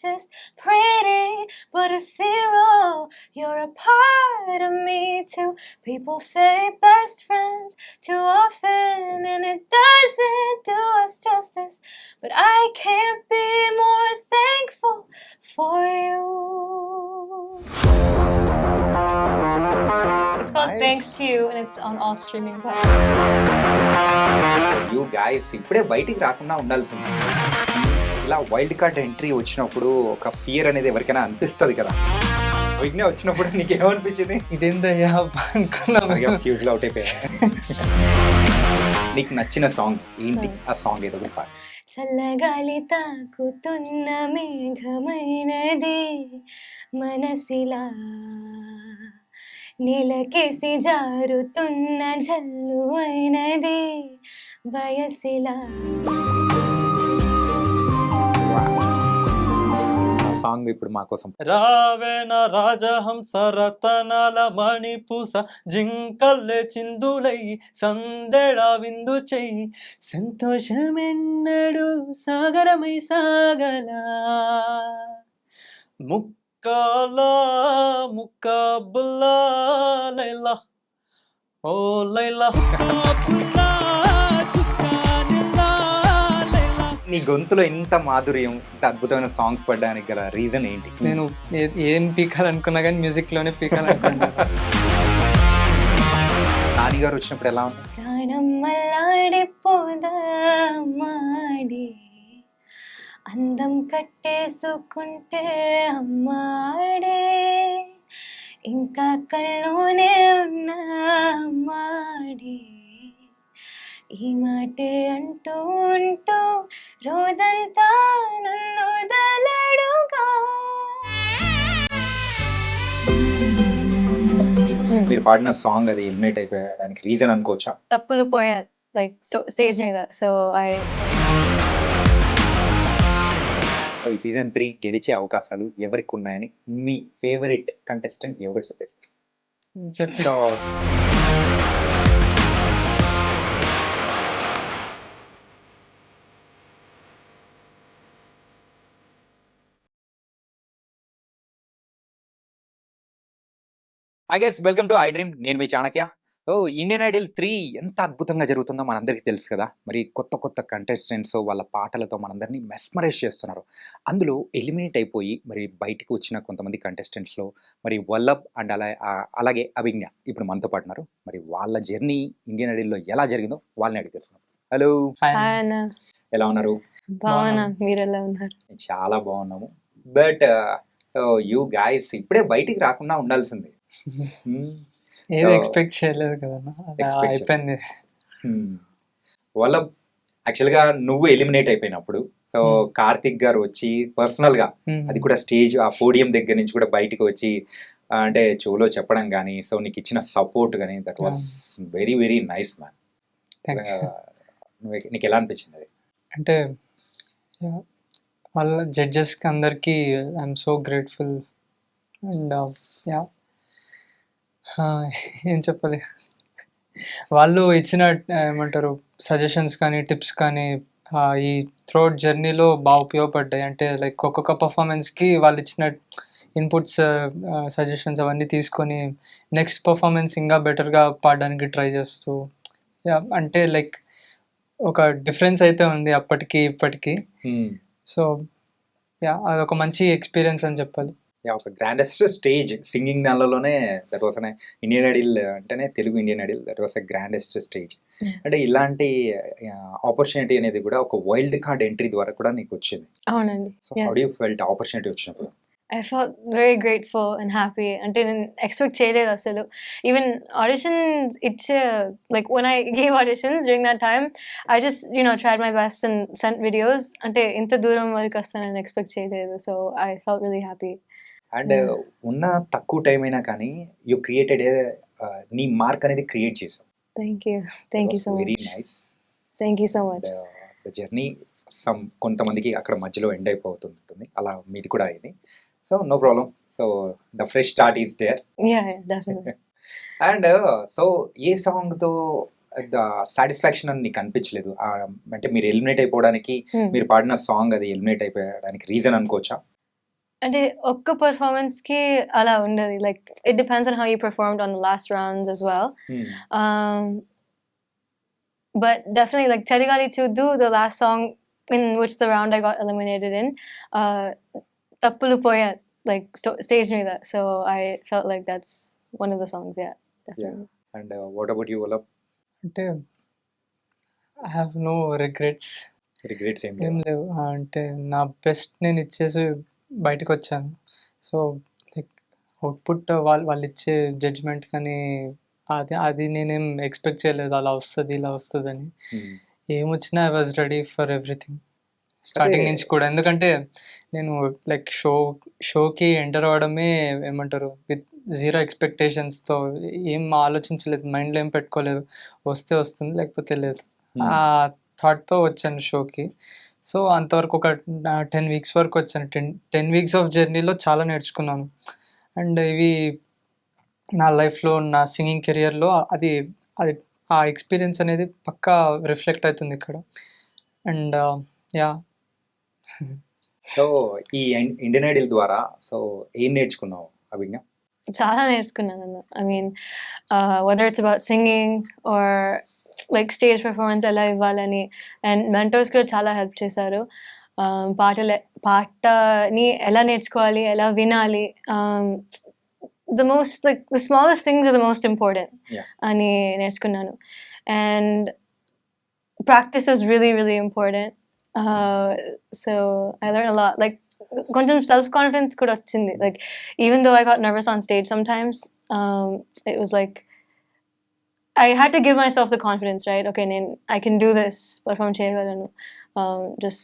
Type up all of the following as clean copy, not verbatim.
just pretty, but a zero. You're a part of me too. People say best friends too often, and it doesn't do us justice. But I can't be more thankful for you. It's called Nice. Thanks to You, and it's on all streaming platforms. You guys ఇప్పుడే బయటికి రాకుండా ఉండాల్సింది. ఇలా wild card entry వచ్చినప్పుడు ఒక fear అనేది ఎవరికైనా అనిపిస్తుంది కదా. విఘ్న వచ్చినప్పుడు నీకేమనిపించింది? ఇదేందయ్యా అనుకున్నాను. ఫ్యూజ్లో అవుట్ అయిపోయా. నీకు నచ్చిన సాంగ్ ఏంటి? ఆ సాంగ్ ఏదో ఒక పాట. చల్లగాలి తాకుతున్న మేఘమైనది మనసిలా, నేలకేసి జారుతున్న జల్లు అయినది వయసిలా. సాంగ్ ఇప్పుడు మా కోసం. రావేణ రాజహంస రతనాల మణిపూస జింకల్లే చిందులై సందెడ విందు చెయ్యి సంతోషమెన్నడు సాగరమై సాగలా ముక్కాలా ముక్కబుల్లా లైలా ఓ లైలా. నీ గొంతులో ఇంత మాధుర్యం, ఇంత అద్భుతమైన సాంగ్స్ పడడానికి గల రీజన్ ఏంటి? నేను ఏం పీకాలనుకున్నా కానీ మ్యూజిక్లోనే పీకాలనుకున్నా. నాని గారు వచ్చినప్పుడు ఎలా ఉంది? ప్రాణం మల్లాడిపోదామాడి అందం కట్టేసుకుంటే అమ్మాడే, ఇంకా కళ్ళునే ఉన్న అమ్మాడి, ఈ మాటే అంటూ ఉంటూ రోజంతా నన్ను దలడుగా. మీరు పాడిన సాంగ్ అది ఎలిమినేట్ అయిపోయడానికి రీజన్ అనుకోవచ్చా? తప్పులు పోయారు లైక్ స్టేజ్ మీద. సో ఈ సీజన్ 3 గెలిచే అవకాశాలు ఎవరికి ఉన్నాయని మీ ఫేవరెట్ కంటెస్టెంట్ ఎవరు చెప్పేస్తారు? చెప్తా. I guess welcome to I dream. నేను మీ చాణక్య. ఇండియన్ ఐడల్ 3 ఎంత అద్భుతంగా జరుగుతుందో మనందరికీ తెలుసు కదా. మరి కొత్త కొత్త కంటెస్టెంట్స్ వాళ్ళ పాటలతో మనందరినీ మెస్మరైజ్ చేస్తున్నారు. అందులో ఎలిమినేట్ అయిపోయి మరి బయటకు వచ్చిన కొంతమంది కంటెస్టెంట్స్లో మరి వల్లభ్ అండ్ అలాగే అభిజ్ఞ ఇప్పుడు మనతో పాటు ఉన్నారు. మరి వాళ్ళ జర్నీ ఇండియన్ ఐడల్లో ఎలా జరిగిందో వాళ్ళని అడిగి తెలుసుకున్నాం. హలో, ఎలా ఉన్నారు? బాగున్నా, మీరు ఎలా ఉన్నారు? చాలా బాగున్నాము. బట్ సో యూ గైస్ ఇప్పుడే బయటికి రాకుండా ఉండాల్సింది. ఏదో ఎక్స్పెక్ట్ చేయలేదు కదా, అయిపోయింది. వాళ్ళ యాక్చువల్గా నువ్వు ఎలిమినేట్ అయిపోయినప్పుడు సో కార్తిక్ గారు వచ్చి పర్సనల్ గా అది కూడా స్టేజ్ ఆ పోడియం దగ్గర నుంచి కూడా బయటకు వచ్చి అంటే చెవులో చెప్పడం కానీ సో నీకు ఇచ్చిన సపోర్ట్ కానీ that was very very nice man. నీకు ఎలా అనిపించింది అది? అంటే వాళ్ళ జడ్జెస్కి అందరికీ I'm so grateful. And yeah, ఏం చెప్పాలి, వాళ్ళు ఇచ్చిన ఏమంటారు సజెషన్స్ కానీ టిప్స్ కానీ ఈ త్రోట్ జర్నీలో బాగా ఉపయోగపడ్డాయి. అంటే లైక్ ఒక్కొక్క పర్ఫార్మెన్స్కి వాళ్ళు ఇచ్చిన ఇన్పుట్స్ సజెషన్స్ అవన్నీ తీసుకొని నెక్స్ట్ పర్ఫార్మెన్స్ ఇంకా బెటర్గా పాడడానికి ట్రై చేస్తూ అంటే లైక్ ఒక డిఫరెన్స్ అయితే ఉంది అప్పటికి ఇప్పటికి. సో యా, అదొక మంచి ఎక్స్పీరియన్స్ అని చెప్పాలి. ఒక గ్రాండెస్ట్ స్టేజ్ సింగింగ్ దానిలోనే దట్ వాస్ అనే ఇండియన్ ఐడల్ అంటేనే Telugu Indian Idol that was a grandest stage. అంటే ఇలాంటి ఆపర్చునిటీ అనేది కూడా ఒక వైల్డ్ కార్డ్ ఎంట్రీ ద్వారా కూడా నీకు వచ్చింది. అవునండి. So how do you felt opportunity వచ్చినప్పుడు? I felt very grateful and happy. అంటే నేను ఎక్స్పెక్ట్ చేయలేదు అసలు. ఈవెన్ ఆడిషన్స్ ఇచ్చే like when I gave auditions during that time, I just tried my best and sent videos. అంటే ఇంత దూరం వరకు వస్తానని ఎక్స్పెక్ట్ చేయలేదు. So I felt really happy. And ఉన్న తక్కువ టైం అయినా కానీ యూ క్రియేటెడ్ నీ మార్క్ అనేది క్రియేట్ చేసావు. Thank you so much. Very nice. Thank you so much. The journey కొంతమందికి అక్కడ మధ్యలో ఎండ్ అయిపోతుంటుంది, అలా మీది కూడా అయింది. So no problem. So the fresh start is there. Yeah, definitely. And so ఏ సాంగ్తో ద సాటిస్ఫాక్షన్ అని నీకు అనిపించలేదు? అంటే మీరు ఎలిమినేట్ అయిపోవడానికి మీరు పాడిన సాంగ్ అది ఎలిమినేట్ అయిపోయడానికి రీజన్ అనుకోవచ్చా? అంటే ఒక్క పర్ఫార్మెన్స్ కి అలా ఉండదు. Like it depends on how you performed on the last rounds as well. Um, but definitely like Charigali to do the last song in which the round I got eliminated in, Tappulu Poya, like stage me that. So I felt like that's one of the songs. Yeah, definitely. And what about you వల్ల అంటే I have no regrets, regrets ఏం ఏం లేవు. అంటే నా best నేను ఇచ్చేసి బయటకు వచ్చాను. సో లైక్ అవుట్పుట్ వాళ్ళు ఇచ్చే జడ్జ్మెంట్ కానీ అది నేనేం ఎక్స్పెక్ట్ చేయలేదు అలా వస్తుంది ఇలా వస్తుందని. ఏమొచ్చినా I was ready for everything starting నుంచి కూడా. ఎందుకంటే నేను లైక్ షోకి ఎంటర్ అవ్వడమే ఏమంటారు విత్ జీరో ఎక్స్పెక్టేషన్స్తో, ఏం ఆలోచించలేదు, మైండ్లో ఏం పెట్టుకోలేదు, వస్తే వస్తుంది లేకపోతే లేదు ఆ థాట్తో వచ్చాను షోకి. సో అంతవరకు ఒక 10 వీక్స్ వరకు వచ్చాను. 10 వీక్స్ ఆఫ్ జర్నీలో చాలా నేర్చుకున్నాను. అండ్ ఇవి నా లైఫ్లో నా సింగింగ్ కెరియర్లో అది అది ఆ ఎక్స్పీరియన్స్ అనేది పక్కా రిఫ్లెక్ట్ అవుతుంది ఇక్కడ. అండ్ యా సో ఈ ఇండియన్ ఐడల్ ద్వారా సో ఏం నేర్చుకున్నావు అభిజ్ఞ? చాలా నేర్చుకున్నాను. I mean, whether it's about singing or like stage performance ఎలా ఇవ్వాలని, అండ్ మెంటర్స్ కూడా చాలా హెల్ప్ చేశారు. పాటని ఎలా నేర్చుకోవాలి, ఎలా వినాలి, the smallest things are the most important అని నేర్చుకున్నాను. And practice is really, really important. So I learned a lot. Like కొంచెం సెల్ఫ్ కాన్ఫిడెన్స్ కూడా వచ్చింది. Like even though I got nervous on stage sometimes, it was like I had to give myself the confidence, right? Okay, I can do this, perform చేయగలను. Just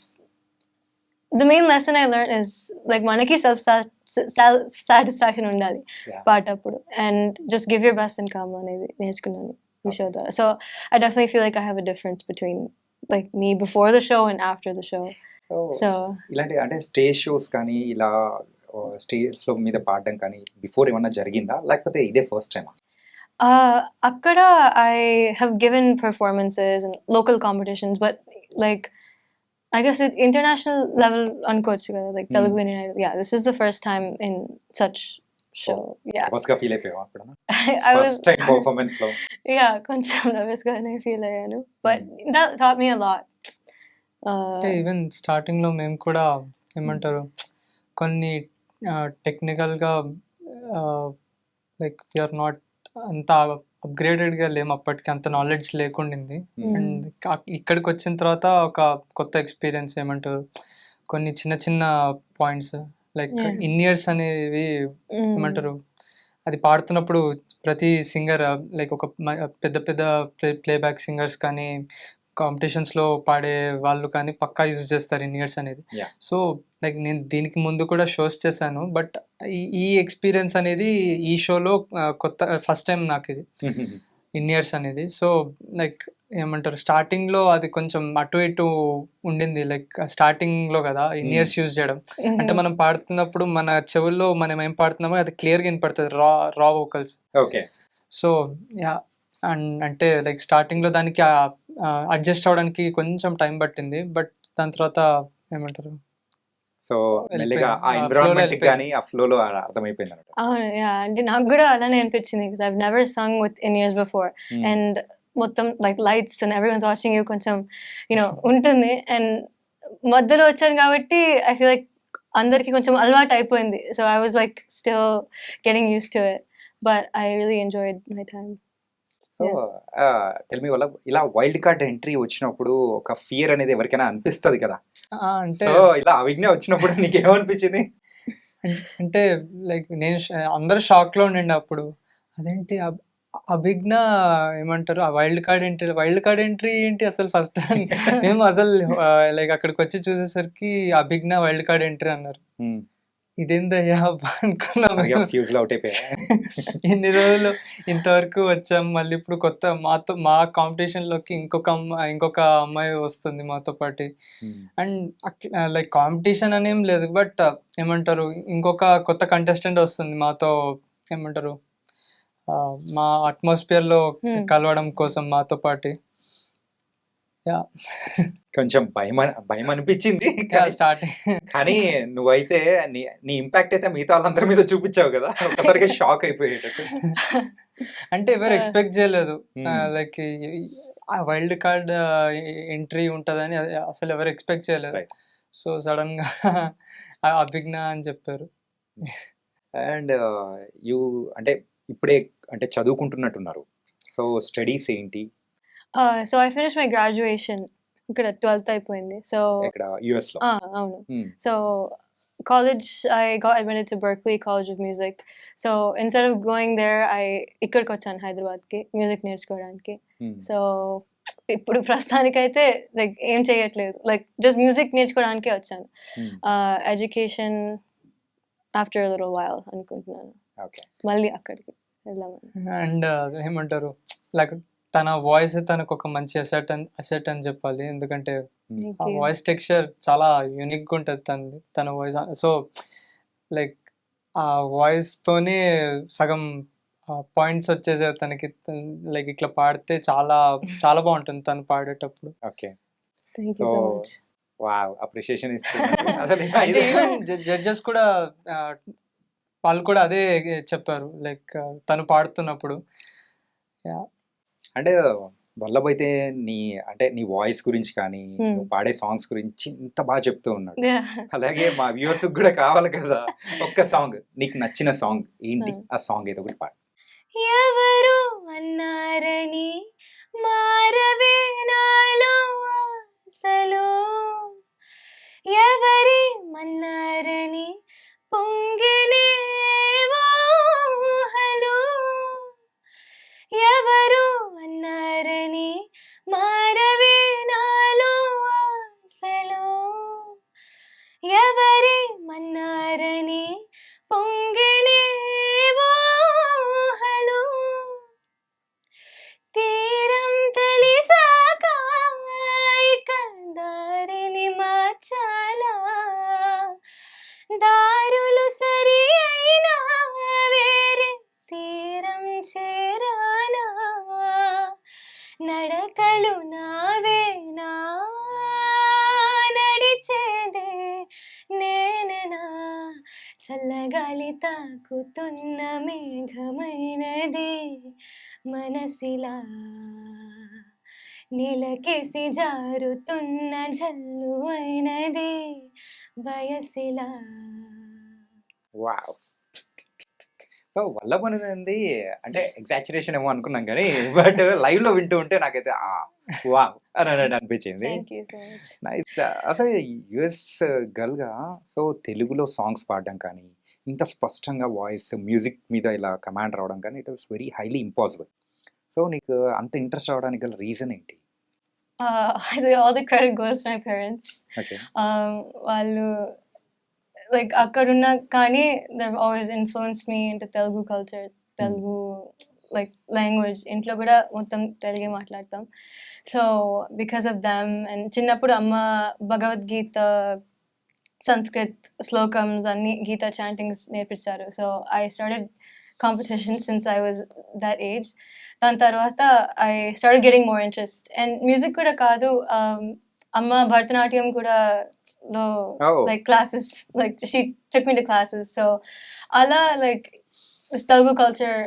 the main lesson I learned is like మనకి self satisfaction ఉండాలి పాటప్పుడు, and just give your best and come అనేది నేర్చుకున్నాను ఈ show ద్వారా. So I definitely feel like I have a difference between like me before the show and after the show. So ఇలాంటి అంటే stage shows కానీ ఇలా stage లో మీద పాడడం కానీ బిఫోర్ ఏమన్నా జరిగిందా, లేకపోతే ఇదే ఫస్ట్ టైమా? అక్కడ I have given performances in local competitions, but like I guess at international level అనుకోవచ్చు కదా, like Telugu Indian Idol. Yeah, this is the first time in such show. Yeah. nervous గా feel అయిపోయావా అప్పుడు? I was first time performance లో yeah, కొంచెం nervous గానే feel అయ్యాను, but that taught me a lot. అంటే even స్టార్టింగ్లో మేము కూడా ఏమంటారు కొన్ని టెక్నికల్గా లైక్ వీఆర్ నాట్ అంత అప్గ్రేడెడ్గా లేము, అప్పటికి అంత నాలెడ్జ్ లేకుండింది. అండ్ ఇక్కడికి వచ్చిన తర్వాత ఒక కొత్త ఎక్స్పీరియన్స్ ఏమంటారు కొన్ని చిన్న చిన్న పాయింట్స్ లైక్ ఇన్ ఇయర్స్ అనేవి ఏమంటారు అది పాడుతున్నప్పుడు ప్రతి సింగర్ లైక్ ఒక పెద్ద పెద్ద ప్లేబ్యాక్ సింగర్స్ కానీ కాంపిటీషన్స్లో పాడే వాళ్ళు కానీ పక్కా యూజ్ చేస్తారు ఇన్ ఇయర్స్ అనేది. సో లైక్ నేను దీనికి ముందు కూడా షోస్ చేశాను, బట్ ఈ ఎక్స్పీరియన్స్ అనేది ఈ షోలో కొత్త ఫస్ట్ టైం నాకు ఇది ఇన్ ఇయర్స్ అనేది. సో లైక్ ఏమంటారు స్టార్టింగ్లో అది కొంచెం అటు ఇటు ఉండింది, లైక్ స్టార్టింగ్లో కదా ఇన్ ఇయర్స్ యూజ్ చేయడం అంటే మనం పాడుతున్నప్పుడు మన చెవుల్లో మనం ఏం పాడుతున్నామో అది క్లియర్గా వినపడుతుంది, రా వోకల్స్. ఓకే. సో యా అంటే లైక్ స్టార్టింగ్లో దానికి అడ్జస్ట్ అవడానికి కొంచెం టైం పట్టింది, బట్ దాని తర్వాత ఏమంటారు సో మెల్లిగా ఆ ఎన్విరాన్మెంట్ కానీ ఆ ఫ్లోలో అర్థమైపోయింది అన్నమాట. అవును, అంటే నాకు కూడా అలానే అనిపించింది, because I've never sung with in years before. And మొత్తం like lights and everyone's watching you కొంచెం యూనో ఉంటుంది. అండ్ మధ్యలో వచ్చాను కాబట్టి ఐ ఫీల్ లైక్ అందరికి కొంచెం అలవాటు అయిపోయింది. So I was like still getting use to it, but I really enjoyed my time. So tell మీ వల్ల ఇలా వైల్డ్ కార్డ్ ఎంట్రీ వచ్చినప్పుడు ఒక ఫియర్ అనేది ఎవరికైనా అనిపిస్తుంది కదా, అంటే సో ఇలా అవిజ్ఞ వచ్చినప్పుడు నీకు ఏమనిపించింది? అంటే లైక్ నేను అందరూ షాక్లో ఉండండి అప్పుడు, అదేంటి అభిజ్ఞ ఏమంటారు ఆ వైల్డ్ కార్డ్ ఎంట్రీ ఏంటి అసలు ఫస్ట్ మేము అసలు లైక్ అక్కడికి వచ్చి చూసేసరికి అభిజ్ఞ వైల్డ్ కార్డ్ ఎంట్రీ అన్నారు. ఇదేందయ్యా అనుకున్నాం, ఇన్ని రోజులు ఇంతవరకు వచ్చాం, మళ్ళీ ఇప్పుడు కొత్త మా కాంపిటీషన్లోకి ఇంకొక అమ్మాయి వస్తుంది మాతో పాటు. అండ్ లైక్ కాంపిటీషన్ అనేం లేదు, బట్ ఏమంటారు ఇంకొక కొత్త కంటెస్టెంట్ వస్తుంది మాతో, ఏమంటారు మా అట్మాస్ఫియర్లో కలవడం కోసం మాతో పాటు. యా కొంచెం భయం అనిపించింది. స్టార్టింగ్ కానీ నువ్వైతే నీ ఇంపాక్ట్ అయితే మిగతా వాళ్ళందరి మీద చూపించావు కదా, ఒక్కసారిగా షాక్ అయిపోయేటట్టు. అంటే ఎవరు ఎక్స్పెక్ట్ చేయలేదు Hmm. లైక్ ఆ వైల్డ్ కార్డ్ ఎంట్రీ ఉంటుందని అసలు ఎవరు ఎక్స్పెక్ట్ చేయలేదు. Right. సో సడన్ గా అభిజ్ఞ అని చెప్పారు. అండ్ యూ అంటే ఇప్పుడే అంటే చదువుకుంటున్నట్టున్నారు. సో స్టడీస్ ఏంటి? So I finished my graduation. ఇక్కడ 12th అయిపోయింది. So ఇక్కడ యుఎస్ లో? అవును. Hmm. So college, I got admitted to Berklee College of Music. So instead of going there, ఇక్కడికి వచ్చాను హైదరాబాద్కి మ్యూజిక్ నేర్చుకోవడానికి. Hmm. సో ఇప్పుడు ప్రస్తుతానికైతే లైక్ ఏం చేయట్లేదు, లైక్ జస్ట్ మ్యూజిక్ నేర్చుకోవడానికే వచ్చాను. Hmm. Education after little while అనుకుంటున్నాను Okay. మళ్ళీ అక్కడికి వెళ్దామని. అండ్ ఏమంటారు లైక్ తన వాయిస్ తనకు ఒక మంచి అసెట్ అని చెప్పాలి. ఎందుకంటే Thank ఆ you. వాయిస్ టెక్స్చర్ చాలా యూనిక్గా ఉంటుంది తన వాయిస్. సో లైక్ ఆ వాయిస్ తోనే సగం పాయింట్స్ వచ్చేసాయి తనకి. లైక్ ఇట్లా పాడితే చాలా చాలా బాగుంటుంది తను పాడేటప్పుడు. Okay. Thank you so So, much. Wow, appreciation ఇస్తున్నారు అసలు. అంటే ఈవెన్ జడ్జెస్ కూడా వాళ్ళు కూడా అదే చెప్పారు లైక్ తను పాడుతున్నప్పుడు. అంటే వల్లభ్ అయితే నీ వాయిస్ గురించి కానీ నువ్వు పాడే సాంగ్స్ గురించి ఇంత బాగా చెప్తూ ఉన్నాడు. Yeah. అలాగే మా వ్యూవర్స్ కూడా కావాలి కదా ఒక్క సాంగ్, నీకు నచ్చిన సాంగ్ ఏంటి? ఆ సాంగ్ ఏదో ఒకటి పాడు. ఎవరు అన్నారని మారవే నాలో ఆశలు, ఎవరి మన్నారని పొంగినే ఊహలు, ఎవరు అన్నారని మారవే నాలో ఆశలు, ఎవరి మన్నారని పొంగినే ఊహలు, తీరం తెలిసాక ఇక దారిని మార్చాలా, దారులు సరి అయినా వేరే తీరం చేరాలా, నడకలు నావేనా నడిచేదే నేననా, చల్లగాలి తాకుతున్న మేఘమైనది మనసిలా, నీలకేసి జారుతున్న జల్లు అయినది వయసిలా. వావ్. సో వల్లభ్ అనేది అంటే ఎగ్జాచురేషన్ ఏమో అనుకున్నాం కానీ బట్ లైవ్ లో వింటూ ఉంటే నాకైతే వావ్ అని అనిపించింది. Thank you so much. Nice. అసలు యుఎస్ గర్ల్ గా సో తెలుగులో సాంగ్స్ పాడడం కానీ, ఇంత స్పష్టంగా వాయిస్ మ్యూజిక్ మీద ఇలా కమాండ్ రావడం కానీ, it was very highly impossible. So నీకు అంత ఇంట్రెస్ట్ రావడానికి గల రీజన్ ఏంటి? All the credit goes to my parents. Okay. వాళ్ళు లైక్ అక్కడున్న కానీ they've always influenced me into Telugu culture, Telugu like language. ఇంట్లో కూడా మొత్తం తెలుగే మాట్లాడతాం. So because of them and చిన్నప్పుడు అమ్మ భగవద్గీత, సంస్కృత్ శ్లోకమ్స్ అన్ని గీత చాంటింగ్స్ నేర్పించారు. So I started competition since I was that age. దాని తర్వాత I started getting more interest. And music కూడా కాదు, అమ్మ భరతనాట్యం కూడా లో Oh. like classes, like she took me to classes. So అలా like Telugu culture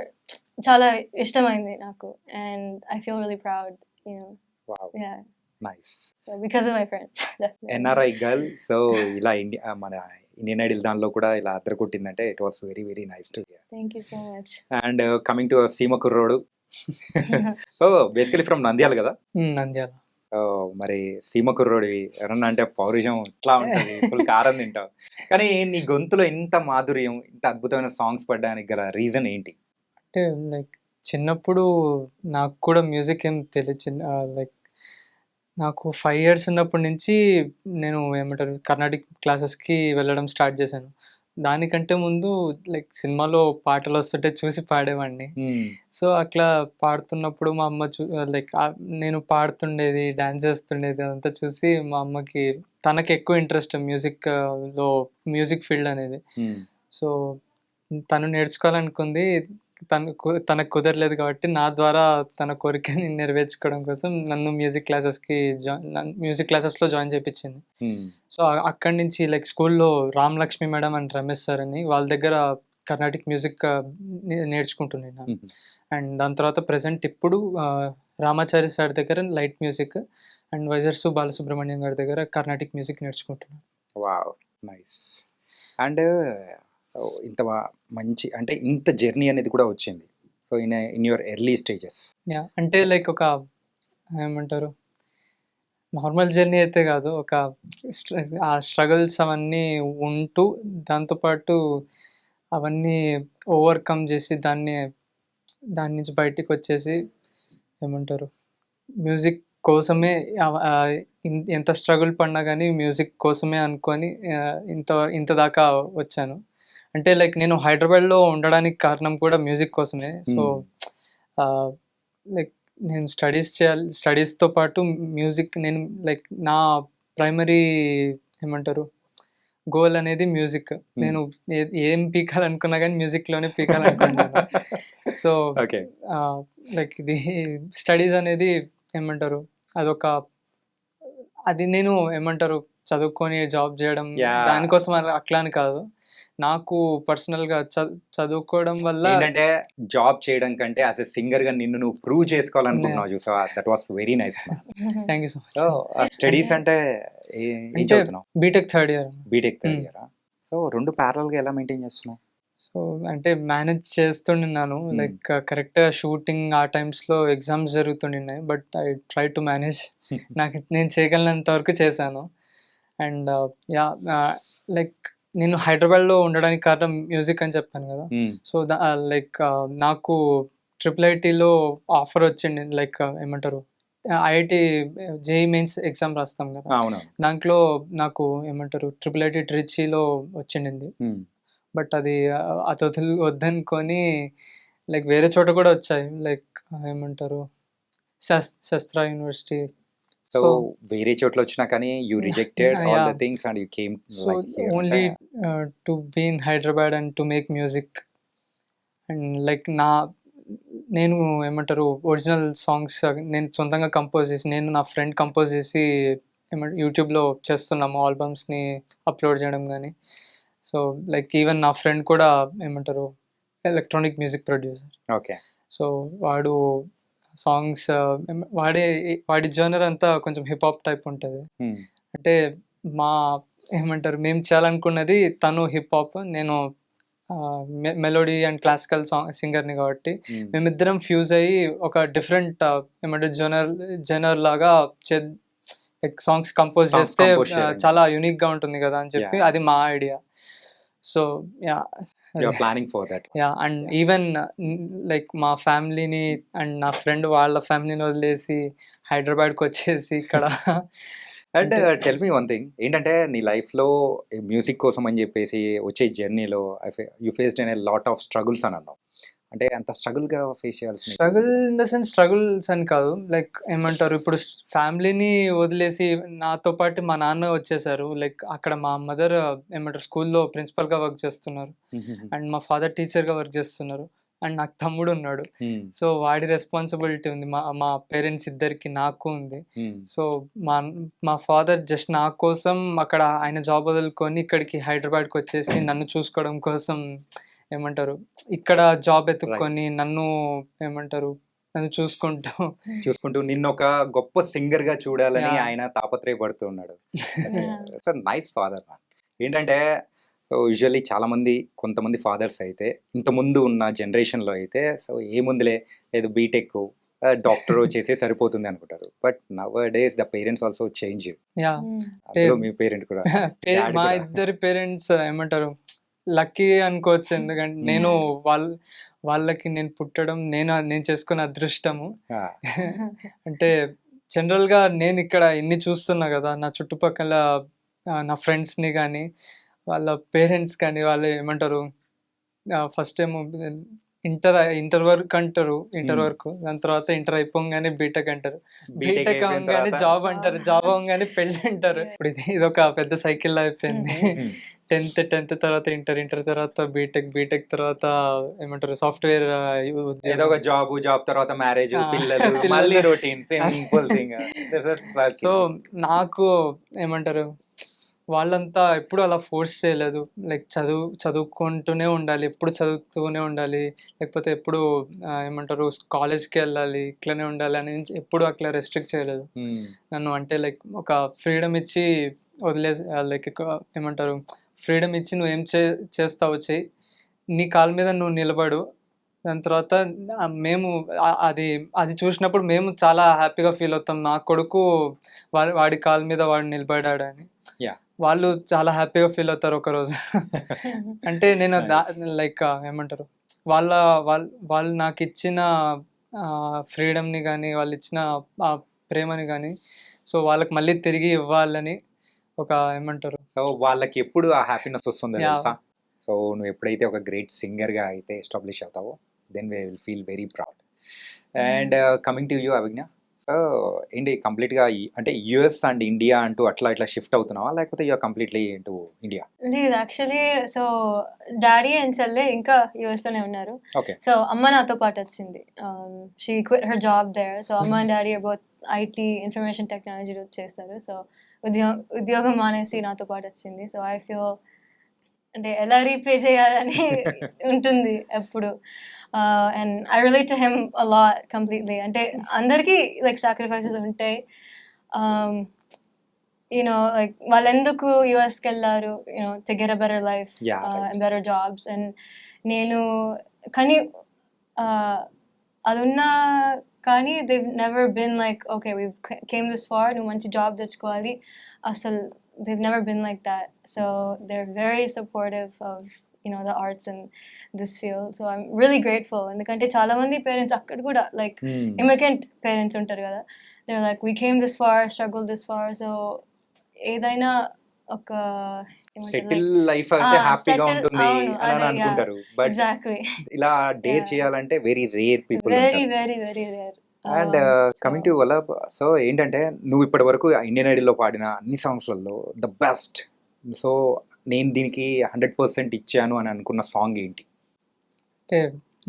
చాలా ఇష్టమైంది నాకు, and I feel really proud, you know. Wow, Yeah. Nice. So because of my friends. Definitely. NRI girl so ఇలా మన Indian idol దానిలో కూడా ఇలా అద్దర కొట్టిందంటే it was very very nice to hear. Thank you so much. And coming to సీమ కుర్రోడు, so basically from Nandyal కదా. నంద్యాల. మరి సీమ కుర్రోడివి ఎవరన్నా అంటే పౌరుషం ఇట్లా ఉంటుంది, ఫుల్ కారం తింటావు, కానీ నీ గొంతులో ఇంత మాధుర్యం, ఇంత అద్భుతమైన సాంగ్స్ పడడానికి గల రీజన్ ఏంటి? అంటే లైక్ చిన్నప్పుడు నాకు కూడా మ్యూజిక్ ఏం తెలియదు. లైక్ నాకు 5 years ఉన్నప్పటి నుంచి నేను ఏమంటారు కర్ణాటిక్ క్లాసెస్కి వెళ్ళడం స్టార్ట్ చేశాను. దానికంటే ముందు లైక్ సినిమాలో పాటలు వస్తుంటే చూసి పాడేవాడిని. సో అట్లా పాడుతున్నప్పుడు మా అమ్మ లైక్ నేను పాడుతుండేది, డాన్స్ చేస్తుండేది అదంతా చూసి మా అమ్మకి తనకి ఎక్కువ ఇంట్రెస్ట్ మ్యూజిక్ ఫీల్డ్ అనేది. సో తను నేర్చుకోవాలనుకుంది. తనకు కుదరలేదు కాబట్టి నా ద్వారా తన కోరికని నెరవేర్చుకోవడం కోసం నన్ను మ్యూజిక్ క్లాసెస్లో జాయిన్ చేయించింది. సో అక్కడి నుంచి లైక్ స్కూల్లో Ram Lakshmi madam and Ramesh sir అని వాళ్ళ దగ్గర కర్ణాటిక్ మ్యూజిక్ నేర్చుకుంటున్నాను. అండ్ దాని తర్వాత ప్రజెంట్ ఇప్పుడు రామాచారి సార్ దగ్గర లైట్ మ్యూజిక్ అండ్ వైజర్సు బాలసుబ్రహ్మణ్యం గారి దగ్గర కర్ణాటిక్ మ్యూజిక్ నేర్చుకుంటున్నాను. Wow, nice. అండ్ ఇంత మంచి అంటే ఇంత జర్నీ అనేది కూడా వచ్చింది. So in your early stages. Yeah, అంటే లైక్ ఒక ఏమంటారు నార్మల్ జర్నీ అయితే కాదు, ఒక ఆ స్ట్రగుల్స్ అవన్నీ ఉంటూ దాంతోపాటు అవన్నీ ఓవర్కమ్ చేసి దాని నుంచి బయటికి వచ్చేసి ఏమంటారు మ్యూజిక్ కోసమే ఎంత స్ట్రగుల్ పడినా కానీ మ్యూజిక్ కోసమే అనుకొని ఇంత దాకా వచ్చాను. అంటే లైక్ నేను హైదరాబాద్లో ఉండడానికి కారణం కూడా మ్యూజిక్ కోసమే. సో లైక్ నేను స్టడీస్తో పాటు మ్యూజిక్ నేను లైక్ నా ప్రైమరీ ఏమంటారు గోల్ అనేది మ్యూజిక్. నేను ఏం పీకాలనుకున్నా కానీ మ్యూజిక్లోనే పీకాలనుకున్నాను. సో లైక్ ఇది స్టడీస్ అనేది ఏమంటారు అది నేను ఏమంటారు చదువుకొని జాబ్ చేయడం దానికోసం అట్లా అని కాదు. నాకు పర్సనల్గా చదువుకోవడం వల్ల ఏంటంటే జాబ్ చేయడం కంటే యాజ్ ఎ సింగర్ గా నిన్ను నువ్వు ప్రూవ్ చేసుకోవాలనుకుంటున్నావు చూసావా, that was very nice. Thank you so much. Studies అంటే ఏం చదువుతున్నావు? BTech third year. BTech third year. So రెండు ప్యారలల్ గా ఎలా మెయింటైన్ చేస్తున్నావు? సో అంటే మేనేజ్ చేస్తుండిన్నాను. లైక్ కరెక్ట్గా షూటింగ్ ఆ టైమ్స్లో ఎగ్జామ్స్ జరుగుతుండినాయి, but I try to manage. నేను చేయగలిగినంత వరకు చేశాను. అండ్ యా లైక్ నేను హైదరాబాద్లో ఉండడానికి కారణం మ్యూజిక్ అని చెప్పాను కదా. సో లైక్ నాకు IIITలో ఆఫర్ వచ్చింది. లైక్ ఏమంటారు ఐఐటి జేఈ మెయిన్స్ ఎగ్జామ్ రాస్తాం కదా, దాంట్లో నాకు ఏమంటారు IIIT ట్రిచీలో వచ్చింది. బట్ అది వద్దనుకొని లైక్ వేరే చోట కూడా వచ్చాయి, లైక్ ఏమంటారు శస్త్ర యూనివర్సిటీ. సో వేరే చోట్ల వచ్చినా కానీ you rejected all the things and you came only to be in Hyderabad and to make music. And like నేను ఏమంటారు ఒరిజినల్ సాంగ్స్ నేను సొంతంగా కంపోజ్ చేసి నేను నా ఫ్రెండ్ కంపోజ్ చేసి యూట్యూబ్లో చేస్తున్నాము, ఆల్బమ్స్ని అప్లోడ్ చేయడం కానీ. సో లైక్ ఈవెన్ నా ఫ్రెండ్ కూడా ఏమంటారు electronic music producer. Okay. So వాడు సాంగ్స్ వాడి జోనర్ అంతా కొంచెం హిప్ హాప్ టైప్ ఉంటుంది. అంటే ఏమంటారు మేము చేయాలనుకున్నది తను హిప్ హాప్, నేను మెలోడీ అండ్ క్లాసికల్ సింగర్ని కాబట్టి మేమిద్దరం ఫ్యూజ్ అయ్యి ఒక డిఫరెంట్ ఏమంటారు జనర్ లాగా సాంగ్స్ కంపోజ్ చేస్తే చాలా యూనిక్ గా ఉంటుంది కదా అని చెప్పి అది మా idea. So yeah, planning for that. Yeah, and even like మా ఫ్యామిలీని అండ్ నా ఫ్రెండ్ వాళ్ళ ఫ్యామిలీని వదిలేసి హైదరాబాద్కి వచ్చేసి ఇక్కడ. And tell me one thing, ఏంటంటే నీ లైఫ్లో మ్యూజిక్ కోసం అని చెప్పేసి వచ్చే జర్నీలో you faced a lot of struggles అని అన్నావు. అంటే అంత స్ట్రగుల్గా ఫేస్ చేయాల్సిన struggle in the sense struggles అని కాదు, లైక్ ఏమంటారు ఇప్పుడు ఫ్యామిలీని వదిలేసి నాతో పాటు మా నాన్న వచ్చేసారు. లైక్ అక్కడ మా మదర్ ఏమంటారు స్కూల్లో ప్రిన్సిపల్గా వర్క్ చేస్తున్నారు అండ్ మా ఫాదర్ టీచర్గా వర్క్ చేస్తున్నారు అండ్ నాకు తమ్ముడు ఉన్నాడు. సో వాడి రెస్పాన్సిబిలిటీ ఉంది, మా పేరెంట్స్ ఇద్దరికి నాకు ఉంది. సో మా ఫాదర్ జస్ట్ నా కోసం అక్కడ ఆయన జాబ్ వదులుకొని ఇక్కడికి హైదరాబాద్కి వచ్చేసి నన్ను చూసుకోవడం కోసం ఏమంటారు ఇక్కడ జాబ్ ఎత్తుక్కొని నన్ను ఏమంటారు నన్ను చూసుకుంటూ నిన్ను ఒక గొప్ప సింగర్ గా చూడాలని ఆయన తాపత్రయపడుతూ ఉన్నాడు. So nice father. ఏంటంటే సో యూజువల్లీ కొంతమంది ఫాదర్స్ అయితే ఇంతకుముందు ఉన్న జనరేషన్లో అయితే సో ఏముందిలే లేదు బీటెక్ డాక్టర్ చేసే సరిపోతుంది అనుకుంటారు. But now days the parents also change. Me parent కూడా మా ఇద్దరి పేరెంట్స్ ఏమంటారు లక్కీ అనుకోవచ్చు, ఎందుకంటే నేను వాళ్ళకి నేను పుట్టడం నేను చేసుకున్న అదృష్టము. అంటే జనరల్గా నేను ఇక్కడ ఎన్ని చూస్తున్నా కదా నా చుట్టుపక్కల నా ఫ్రెండ్స్ని కానీ వాళ్ళ పేరెంట్స్ కానీ వాళ్ళు ఏమంటారు ఫస్ట్ ఏమో ఇంటర్ వరకు అంటారు, ఇంటర్ Hmm. వరకు. దాని తర్వాత ఇంటర్ అయిపోగానే బీటెక్ అంటారు, బీటెక్ బీటెక్ అయిపోయిన అవగానే తర్వాత జాబ్ అంటారు, జాబ్ అవగానే పెళ్ళి అంటారు. Yeah. ఇప్పుడు ఇదొక పెద్ద సైకిల్ అయిపోయింది. Hmm. 10th తర్వాత ఇంటర్ తర్వాత బీటెక్ తర్వాత ఏమంటారు సాఫ్ట్వేర్ ఏదో ఒక ఉద్యోగం. జాబ్ తర్వాత మ్యారేజ్, ఆ, పిల్లలు, పిల్లలు. మళ్ళీ routine simple thing. This is so circle. నాకు ఏమంటారు వాళ్ళంతా ఎప్పుడు అలా ఫోర్స్ చేయలేదు. లైక్ చదువుకుంటూనే ఉండాలి, ఎప్పుడు చదువుతూనే ఉండాలి, లేకపోతే ఎప్పుడు ఏమంటారు కాలేజ్కి వెళ్ళాలి, ఇట్లనే ఉండాలి అని ఎప్పుడు అట్లా రెస్ట్రిక్ట్ చేయలేదు నన్ను. అంటే లైక్ ఒక ఫ్రీడమ్ ఇచ్చి వదిలేసి, లైక్ ఏమంటారు ఫ్రీడమ్ ఇచ్చి నువ్వు ఏం చేస్తావు చెయ్యి, నీ కాళ్ళ మీద నువ్వు నిలబడు. దాని తర్వాత మేము అది అది చూసినప్పుడు మేము చాలా హ్యాపీగా ఫీల్ అవుతాం. నా కొడుకు వాడి కాళ్ళ మీద వాడు నిలబడాడని. Yeah. వాళ్ళు చాలా హ్యాపీగా ఫీల్ అవుతారు ఒకరోజు. అంటే నేను Nice. లైక్ ఏమంటారు వాళ్ళ వాళ్ళు నాకు ఇచ్చిన ఫ్రీడమ్ని కానీ, వాళ్ళు ఇచ్చిన ఆ ప్రేమని కానీ, సో వాళ్ళకి మళ్ళీ తిరిగి ఇవ్వాలని ఒక ఏమంటారు. సో వాళ్ళకి ఎప్పుడు ఆ హ్యాపీనెస్ వస్తుందో Yeah. తెలుసా? సో నువ్వు ఎప్పుడైతే ఒక గ్రేట్ సింగర్గా అయితే ఎస్టాబ్లిష్ అవుతావో then we will feel very proud. And coming to you Abhigna, so ఏంటి కంప్లీట్గా అంటే యుఎస్ అండ్ ఇండియా అంటూ అట్లా ఇట్లా షిఫ్ట్ అవుతున్నావా, లేకపోతే యూఆర్ కంప్లీట్లీ ఇంటూ ఇండియా? లేదు యాక్చువల్లీ. సో డాడీ అండ్ చెల్లె ఇంకా యూఎస్లోనే ఉన్నారు. ఓకే. సో అమ్మ నాతో పాటు వచ్చింది. She quit her job there. So అమ్మ and daddy both IT information technology చేస్తారు. సో ఉద్యోగం మానేసి నాతో పాటు వచ్చింది. సో ఐ ఫీల్ అంటే ఎలా రీపే చేయాలని ఉంటుంది ఎప్పుడు. And I relate to him a lot completely. అంటే అందరికీ లైక్ సాక్రిఫైసెస్ ఉంటాయి. యూనో లైక్ వాళ్ళు ఎందుకు యూఎస్కి వెళ్ళారు, you know to get a better life and better jobs. And నేను కానీ అదున్నా కానీ they never been like okay we came this far, నువ్వు మంచి జాబ్ తెచ్చుకోవాలి, అసలు they've never been like that. So they're very supportive of the arts and this field. So I'm really grateful. ఎందుకంటే చాలా మంది పేరెంట్స్ అక్కడ కూడా లైక్ ఇమిగ్రెంట్ పేరెంట్స్ ఉంటారు కదా, they're like we came this far, struggled this far. So ఏదైనా ఒక settle life అయితే హ్యాపీగా ఉంటుంది అని అనుకుంటారు, బట్ ఎగ్జాక్ట్లీ ఇలా డేర్ చేయాలంటే very rare people. Very very very rare. And coming to Vallabh, so ఏంటంటే నువ్వు ఇప్పటి వరకు ఇండియన్ ఐడల్లో పాడిన అన్ని సాంగ్స్లలో ద బెస్ట్, సో నేను దీనికి 100% ఇచ్చాను అని అనుకున్న సాంగ్ ఏంటి? అంటే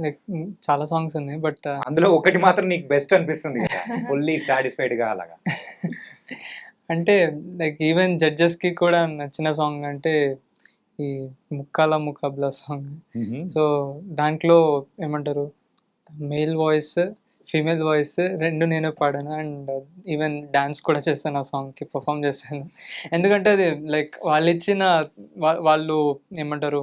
లైక్ చాలా సాంగ్స్ ఉన్నాయి, బట్ అందులో ఒకటి మాత్రం నీకు బెస్ట్ అనిపిస్తుంది కదా, ఫుల్లీ సాటిస్ఫైడ్గా అలాగా? అంటే లైక్ ఈవెన్ జడ్జెస్కి కూడా నచ్చిన సాంగ్ అంటే ఈ ముక్కాల ముకాబ్లా సాంగ్. సో దాంట్లో ఏమంటారు మేల్ వాయిస్ ఫీమేల్ వాయిస్ రెండు నేనే పాడాను. అండ్ ఈవెన్ డాన్స్ కూడా చేస్తాను, ఆ సాంగ్కి పర్ఫామ్ చేశాను. ఎందుకంటే అది లైక్ వాళ్ళు ఇచ్చిన వాళ్ళు ఏమంటారు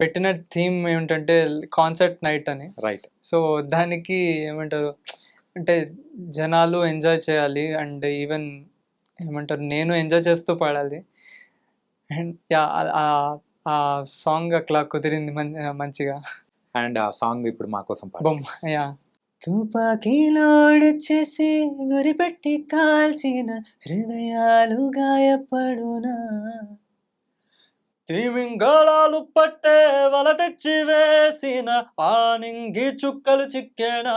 పెట్టిన థీమ్ ఏమిటంటే కాన్సర్ట్ నైట్ అని. రైట్. సో దానికి ఏమంటారు అంటే జనాలు ఎంజాయ్ చేయాలి, అండ్ ఈవెన్ ఏమంటారు నేను ఎంజాయ్ చేస్తూ పాడాలి. అండ్ ఆ సాంగ్ అట్లా కుదిరింది మంచిగా. అండ్ ఆ సాంగ్ ఇప్పుడు మా కోసం పాడు. బొమ్మ. యా. తుపాకీలోడొచ్చేసి గురిపెట్టి కాల్చిన హృదయాలు గాయపడునా, తిమింగళాలు పట్టే వల తెచ్చి వేసిన ఆనింగి చుక్కలు చిక్కేనా,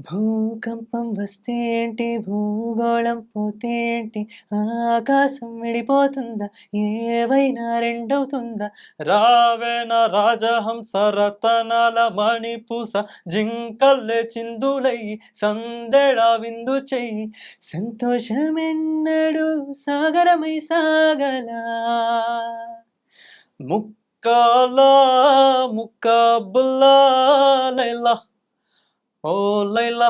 భూకంపం వస్తే ఏంటి, భూగోళం పోతే ఏంటి, ఆకాశం విడిపోతుందా, ఏవైనా రెండవుతుందా, రావేణ రాజహంస రతనాల మణిపూస జింకల్లే చిందులై సందెడా విందు చెయ్యి, సంతోషమెన్నడు సాగరమై సాగలా, ముక్కాల ముక్కాబుల్లా లైలా ఓ లైలా.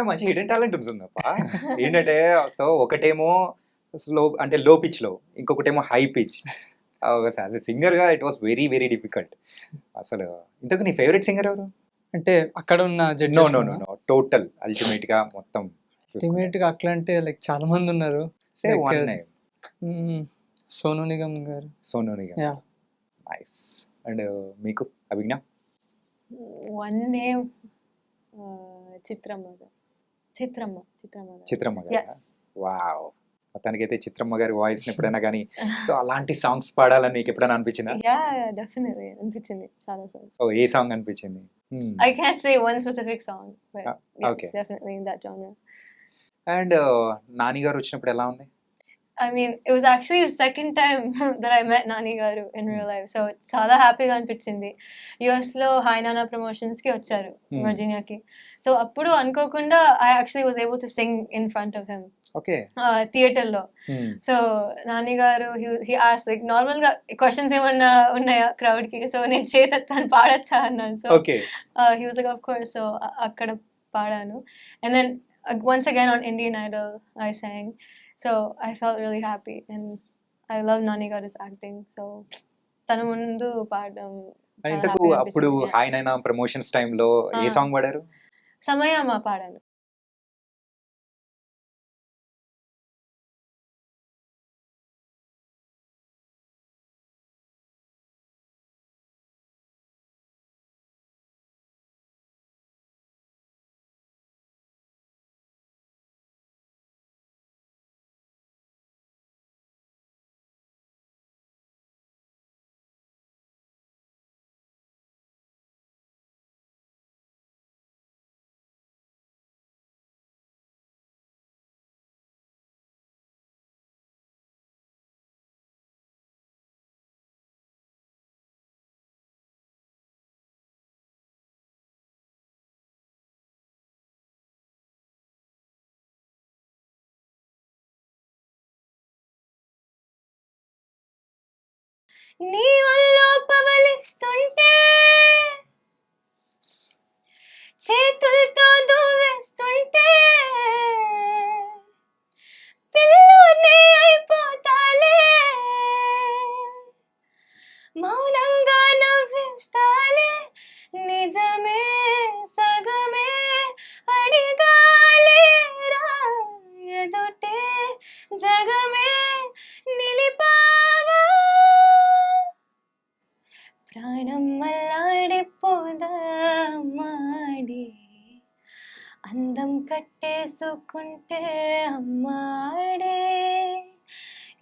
మంచి హిడెన్ టాలెంట్ ఉంటుందప్ప. ఏంటంటే సో ఒకటేమో స్లో అంటే లో పిచ్ లో, ఇంకొకటేమో హై పిచ్. సింగర్ గా it was very very difficult. అసలు ఇంతకు నీ ఫేవరెట్ సింగర్ ఎవరు? అంటే అక్కడ ఉన్న జడ్జెస్? నో టోటల్ అల్టిమేట్ గా మొత్తం అల్టిమేట్ గా అట్లా అంటే లైక్ చాలా మంది ఉన్నారు. సోనూ నిగమ్ గారు. Sonu Nigam. Yeah. Nice. And మీకు అభిజ్ఞ? వన్ నేమ్ చిత్రమ్మ. వావ్. తనకైతే చిత్రమ్మ గారి వాయిస్ ఎప్పుడైనా కానీ సో అలాంటి సాంగ్స్ పాడాలని నీకు ఎప్పుడైనా అనిపించిందా? Yeah, definitely అనిపించింది చాలా songs. సో ఏ సాంగ్ అనిపించింది? I can't say one specific song, but yeah, okay. definitely in that genre. And Nani గారు వచ్చినప్పుడు ఎలా ఉంది? I mean, it was actually the second time that I met Nani Garu in real life. So చాలా హ్యాపీగా అనిపించింది. US లో hi నానా promotions కి వచ్చారు వర్జీనియాకి. సో అప్పుడు అనుకోకుండా I actually was able to sing in front of him. Okay. Theatre లో. సో నాని గారు he asked like నార్మల్ గా క్వశ్చన్స్ ఏమన్నా ఉన్నాయా క్రౌడ్ కి, సో నేను చేతను పాడచ్చా అన్నాను. So okay. he was like of course. So అక్కడ పాడాను. And then once again on Indian Idol I sang. So I felt really happy and I love Nani Garu's acting. So తన ముందు పాడడం ఇంతకు అప్పుడు హాయ్ నైనా ప్రమోషన్స్ టైంలో ఏ song పాడారు? సమయమా పాడాను. నీ ఒళ్ళో పవలిస్తుంటే చేతులతో దువ్వేస్తుంటే పిల్లోనే అయిపోతాలే, మౌనంగా నవ్విస్తాలే, నిజమే సగమే అడిగాలేరా, ఎదుటే జగమే నిలిపావా, ప్రాణం మల్లాడిపోదా మాడి, అందం కట్టేసుకుంటే అమ్మాడే,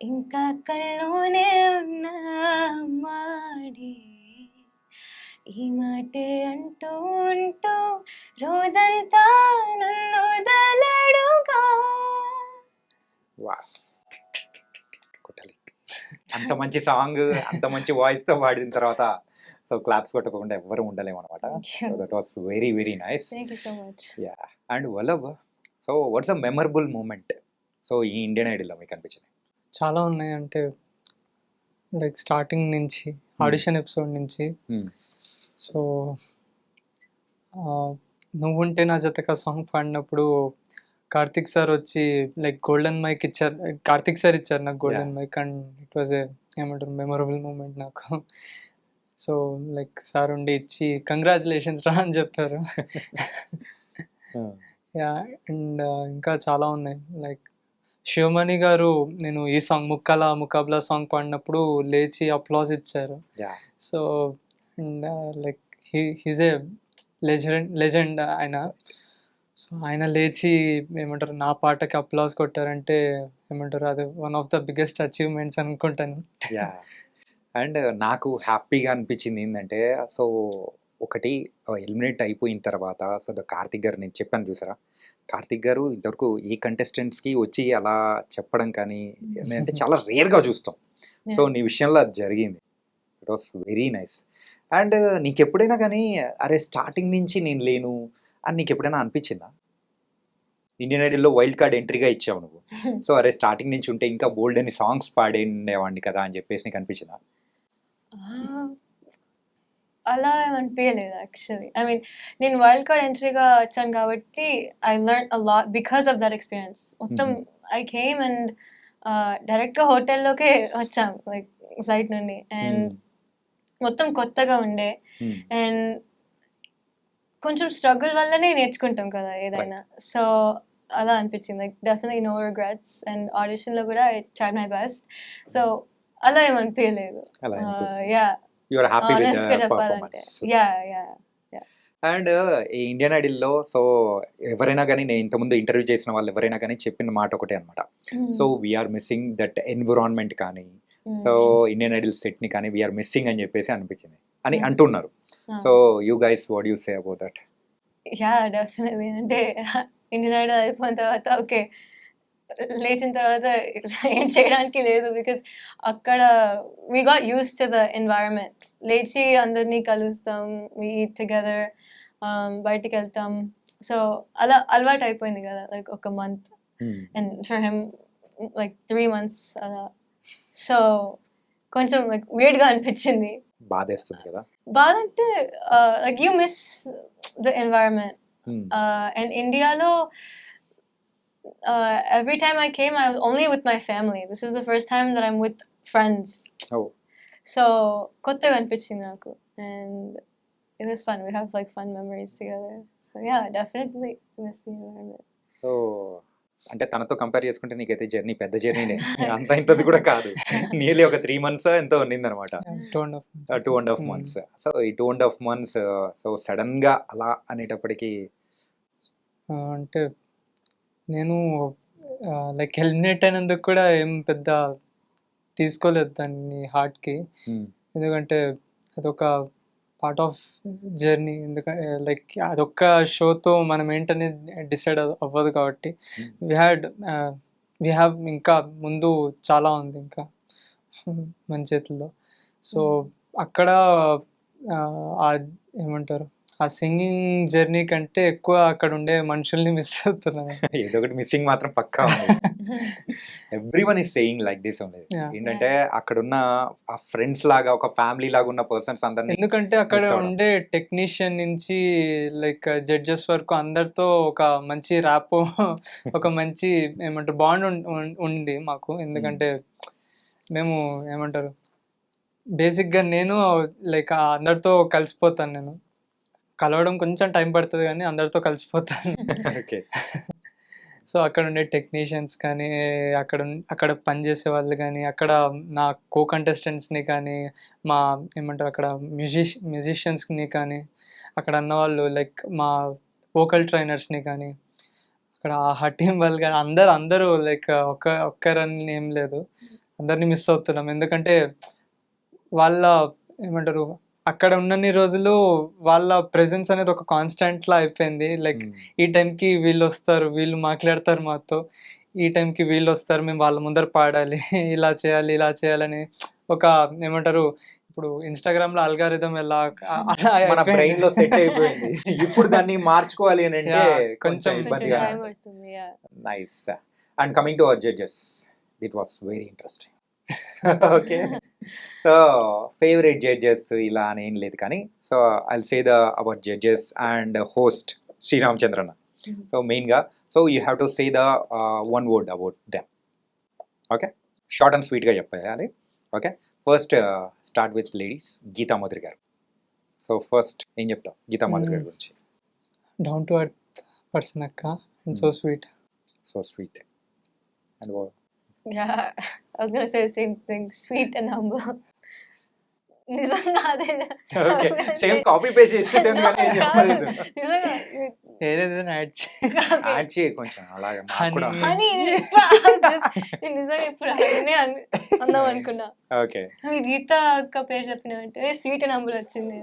ఇంకా కళ్ళోనే ఉన్నా మాడి, ఈ మాటే అంటూ ఉంటూ రోజంతా నన్ను వదలడుగా. కొట్టాలి. అంత మంచి సాంగ్ అంత మంచి వాయిస్ తో పాడిన తర్వాత సో క్లాప్స్ కొట్టకుండా ఎవ్వరు ఉండలేము అనమాట. So that was very very nice. Thank you so much. Yeah. And Vallabh, so what's a memorable moment so ఈ ఇండియన్ ఐడల్ లో మీకు అనిపించింది? చాలా ఉన్నాయి. అంటే లైక్ స్టార్టింగ్ నుంచి ఆడిషన్ ఎపిసోడ్ నుంచి. సో నువ్వుంటే నా జతక సాంగ్ పాడినప్పుడు కార్తిక్ సార్ వచ్చి లైక్ గోల్డెన్ మైక్ ఇచ్చారు. కార్తిక్ సార్ ఇచ్చారు నాకు golden mic. And it was ఏమంటారు మెమరబుల్ మూమెంట్ నాకు. సో లైక్ సార్ ఉండి ఇచ్చి కంగ్రాచులేషన్స్ రా అని చెప్పారు. యా. అండ్ ఇంకా చాలా ఉన్నాయి. లైక్ శివమణి గారు నేను ఈ సాంగ్ ముకాబ్లా సాంగ్ పాడినప్పుడు లేచి అప్లాజ్ ఇచ్చారు. So and like he's a legend ఆయన. సో ఆయన లేచి ఏమంటారు నా పాటకి అప్లాజ్ కొట్టారంటే ఏమంటారు అది one of the biggest achievements అనుకుంటాను. యా. అండ్ నాకు హ్యాపీగా అనిపించింది ఏంటంటే సో ఒకటి ఎలిమినేట్ అయిపోయిన తర్వాత సో కార్తిక్ గారు నేను చెప్పాను చూసారా, కార్తిక్ గారు ఇంతవరకు ఏ కంటెస్టెంట్స్కి వచ్చి అలా చెప్పడం కానీ అంటే చాలా రేర్గా చూస్తాం. సో నీ విషయంలో అది జరిగింది. It was very nice. And నీకు ఎప్పుడైనా కానీ అరే స్టార్టింగ్ నుంచి నేను లేను అని నీకు ఎప్పుడైనా అనిపించిందా? ఇండియన్ ఐడల్లో వైల్డ్ కార్డ్ ఎంట్రీగా ఇచ్చావు నువ్వు. సో అరే స్టార్టింగ్ నుంచి ఉంటే ఇంకా బోల్డ్ అని సాంగ్స్ పాడేవాడిని కదా అని చెప్పేసి నీకు అనిపించిందా? అలా అనిపించలేదు యాక్చువల్లీ. ఐ మీన్ నేను వైల్డ్ కార్డ్ ఎంట్రీగా వచ్చాను కాబట్టి I learn a lot because of that experience. మొత్తం ఐ కేమ్ అండ్ డైరెక్ట్గా హోటల్లోకే వచ్చాం లైక్ సైట్ నుండి. అండ్ మొత్తం కొత్తగా ఉండే అండ్ కొంచెం స్ట్రగుల్ వల్లనే నేర్చుకుంటాం కదా ఏదైనా. సో అలా అనిపించింది like definitely no regrets. And ఆడిషన్లో కూడా I tried my best. So అలా ఏమనిపించలేదు. Yeah, You are happy with honestly the చెప్పాలంటే performance. యా. అండ్ ఈ ఇండియన్ ఐడిల్లో సో ఎవరైనా కానీ నేను ఇంతకుముందు ఇంటర్వ్యూ చేసిన వాళ్ళు ఎవరైనా కానీ చెప్పిన మాట ఒకటే అనమాట. So we're missing that environment కానీ సో ఇండియన్ ఐడిల్ సెట్ని కానీ వీఆర్ మిస్సింగ్ అని చెప్పేసి అనిపించింది అని అంటున్నారు. So you guys what you say about that? Yeah definitely. అంటే ఇండియన్ ఐడల్ అయిపోయిన తర్వాత ఓకే లేచిన తర్వాత ఏం చేయడానికి లేదు, బికాస్ అక్కడ we got use to the environment. లేచి అందరినీ కలుస్తాం, వీ ఈట్ టుగెదర్, బయటికి వెళ్తాం. సో అలా అలవాటు అయిపోయింది కదా, లైక్ ఒక month and for him like 3 months అలా. సో కొంచెం లైక్ weird గా అనిపించింది. బాధేస్తుంది కదా. బాధ అంటే like you miss the environment. And ఇండియాలో every time I came, I was only with my family. This is the first time that I'm with friends. Oh. So kottaga anpichindi naku, and it was fun. We have like fun memories together. So yeah, definitely miss the environment. So అంటే తనతో compare చేసుకుంటే నీకైతే journey పెద్ద జర్నీనే, అంత ఇంతది కూడా కాదు. Nearly ఒక 3 months ఎంతో ఉన్నింది అనమాట. 2.5 months. సో ఈ 2.5 months సో సడన్ గా అలా అనేటప్పటికి అంటే నేను లైక్ ఎలిమినేట్ అయినందుకు కూడా ఏం పెద్ద తీసుకోలేదు దాన్ని హార్ట్కి, ఎందుకంటే అదొక పార్ట్ ఆఫ్ జర్నీ. ఎందుకంటే లైక్ అదొక్క షోతో మనం ఏంటనేది డిసైడ్ అవ్వదు కాబట్టి వీ హ్యావ్ ఇంకా ముందు చాలా ఉంది ఇంకా మన చేతుల్లో. సో అక్కడ ఏమంటారు, ఆ సింగింగ్ జర్నీ కంటే ఎక్కువ అక్కడ ఉండే మనుషుల్ని మిస్ అవుతున్నాను. ఏదో ఒకటి మిస్సింగ్ మాత్రం పక్కా ఉంది. Everyone is saying like this only. ఏంటంటే అక్కడ ఉన్న ఆ ఫ్రెండ్స్ లాగా ఒక ఫ్యామిలీ లాగా ఉన్న పర్సన్స్ అందరినీ, ఎందుకంటే అక్కడ ఉండే టెక్నీషియన్ నుంచి లైక్ జడ్జెస్ వరకు అందరితో ఒక మంచి ర్యాప్ ఒక మంచి ఏమంటారు బాండ్ ఉంది మాకు. ఎందుకంటే మేము ఏమంటారు బేసిక్గా నేను లైక్ అందరితో కలిసిపోతాను. నేను కలవడం కొంచెం టైం పడుతుంది కానీ అందరితో కలిసిపోతాను. ఓకే. సో అక్కడ ఉండే టెక్నీషియన్స్ కానీ అక్కడ పనిచేసే వాళ్ళు కానీ అక్కడ నా కో కంటెస్టెంట్స్ని కానీ మా ఏమంటారు అక్కడ మ్యూజిషియన్స్ని కానీ అక్కడ అన్నవాళ్ళు లైక్ మా వోకల్ ట్రైనర్స్ని కానీ అక్కడ ఆ టీం వాళ్ళు కానీ అందరూ లైక్ ఒక్కరని ఏం లేదు, అందరినీ మిస్ అవుతున్నాం. ఎందుకంటే వాళ్ళ ఏమంటారు అక్కడ ఉన్నన్ని రోజులు వాళ్ళ ప్రెజెన్స్ అనేది ఒక కాన్స్టెంట్ లా అయిపోయింది. లైక్ ఈ టైంకి వీళ్ళు వస్తారు, వీళ్ళు మాట్లాడతారు మాతో, ఈ టైంకి వీళ్ళు వస్తారు, మేము వాళ్ళ ముందర పాడాలి, ఇలా చేయాలని ఒక ఏమంటారు ఇప్పుడు ఇన్స్టాగ్రామ్ లో అల్గారిథం ఎలా మన బ్రెయిన్ లో సెట్ అయిపోయింది. ఇప్పుడు దాన్ని మార్చుకోవాలి అని అంటే కొంచెం ఇబ్బందిగా. Nice. And coming to our judges, it was very interesting. Okay. So favourite judges ఇలా అని ఏం లేదు కానీ so I'll say the our judges and host Sriramachandran. So మెయిన్గా so you have to say the 1 word about them. Okay, short and స్వీట్గా చెప్పాలి. Okay, first start with ladies, Geetha Madhuri గారు. So first ఏం చెప్తాం గీతా మాధురి గారి గురించి? డౌన్ టు ఎర్త్ పర్సన్ అక్క, and so sweet. So sweet. And Yeah, I was gonna say the same thing, sweet and humble. నిజంగా అదే. ఓకే, సేమ్ కాపీ పేస్ట్ చేసినట్టు కానీ ఏం చెప్పలేదు. నిజంగా ఏదైనా యాడ్ చేయి కొంచెం అలాగే. హనీ నిజంగా ఇప్పుడు అందాం అనుకున్నా. ఓకే, గీత అక్క పేరు చెప్పిన స్వీట్ అండ్ హంబుల్ వచ్చింది.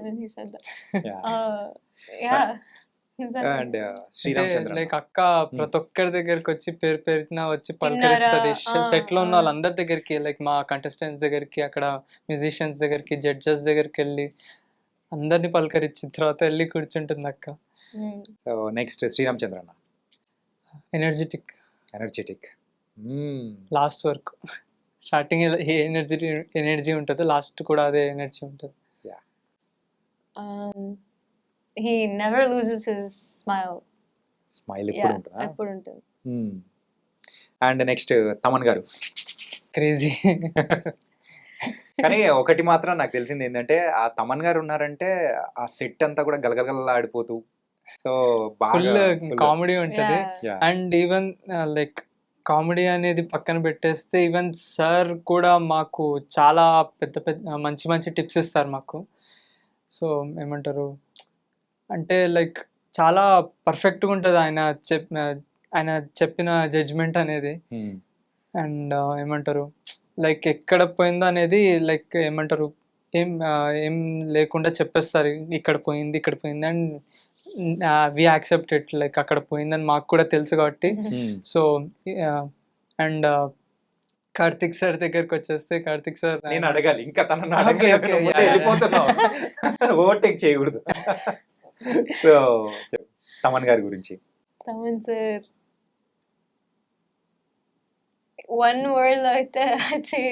అండ్ శ్రీరామచంద్ర లైక్ అక్క ప్రతి ఒక్కరి దగ్గరికి వచ్చి పేరున వచ్చి పలకరిస్తుంది. సెట్ లో ఉన్న వాళ్ళందరి దగ్గరికి, లైక్ మా కంటెస్టెంట్స్ దగ్గరికి, అక్కడ మ్యూజిషియన్స్ దగ్గరికి, జడ్జెస్ దగ్గరికి వెళ్ళి అందరినీ పలకరించిన తర్వాత వెళ్ళి కూర్చుంటుంది అక్క. సో నెక్స్ట్ శ్రీరామచంద్ర అన్న. ఎనర్జెటిక్ లాస్ట్ వరకు స్టార్టింగ్ ఏ ఎనర్జీ ఉంటుందో లాస్ట్ కూడా అదే ఎనర్జీ ఉంటుంది. He never loses his smile. ఎప్పుడు ఉంటుంది. అండ్ నెక్స్ట్ తమన్ గారు. క్రేజీ. కానీ ఒకటి మాత్రం నాకు తెలిసింది ఏంటంటే ఆ తమన్ గారు ఉన్నారంటే ఆ సెట్ అంతా కూడా గలగలగలాడిపోతూ సో ఫుల్ కామెడీ ఉంటుంది. అండ్ ఈవెన్ లైక్ కామెడీ అనేది పక్కన పెట్టేస్తే ఈవెన్ సార్ కూడా మాకు చాలా పెద్ద మంచి టిప్స్ ఇస్తారు మాకు. సో ఏమంటారు అంటే లైక్ చాలా పర్ఫెక్ట్గా ఉంటుంది ఆయన చెప్పిన జడ్జ్మెంట్ అనేది. అండ్ ఏమంటారు లైక్ ఎక్కడ పోయిందో అనేది లైక్ ఏమంటారు ఏం లేకుండా చెప్పేస్తారు, ఇక్కడ పోయింది and we accept it, like అక్కడ పోయిందని మాకు కూడా తెలుసు కాబట్టి. సో అండ్ కార్తిక్ సార్ దగ్గరకు వచ్చేస్తే, కార్తిక్ సార్ నేను అడగాలి ఇంకా తనను Okay, okay, yeah, yeah. వెళ్ళిపోతున్నావు, ఓవర్టేక్ చేయకూడదు. సో తమన్ గారి గురించి. తమన్ సార్ వన్ వర్డ్ అయితే అది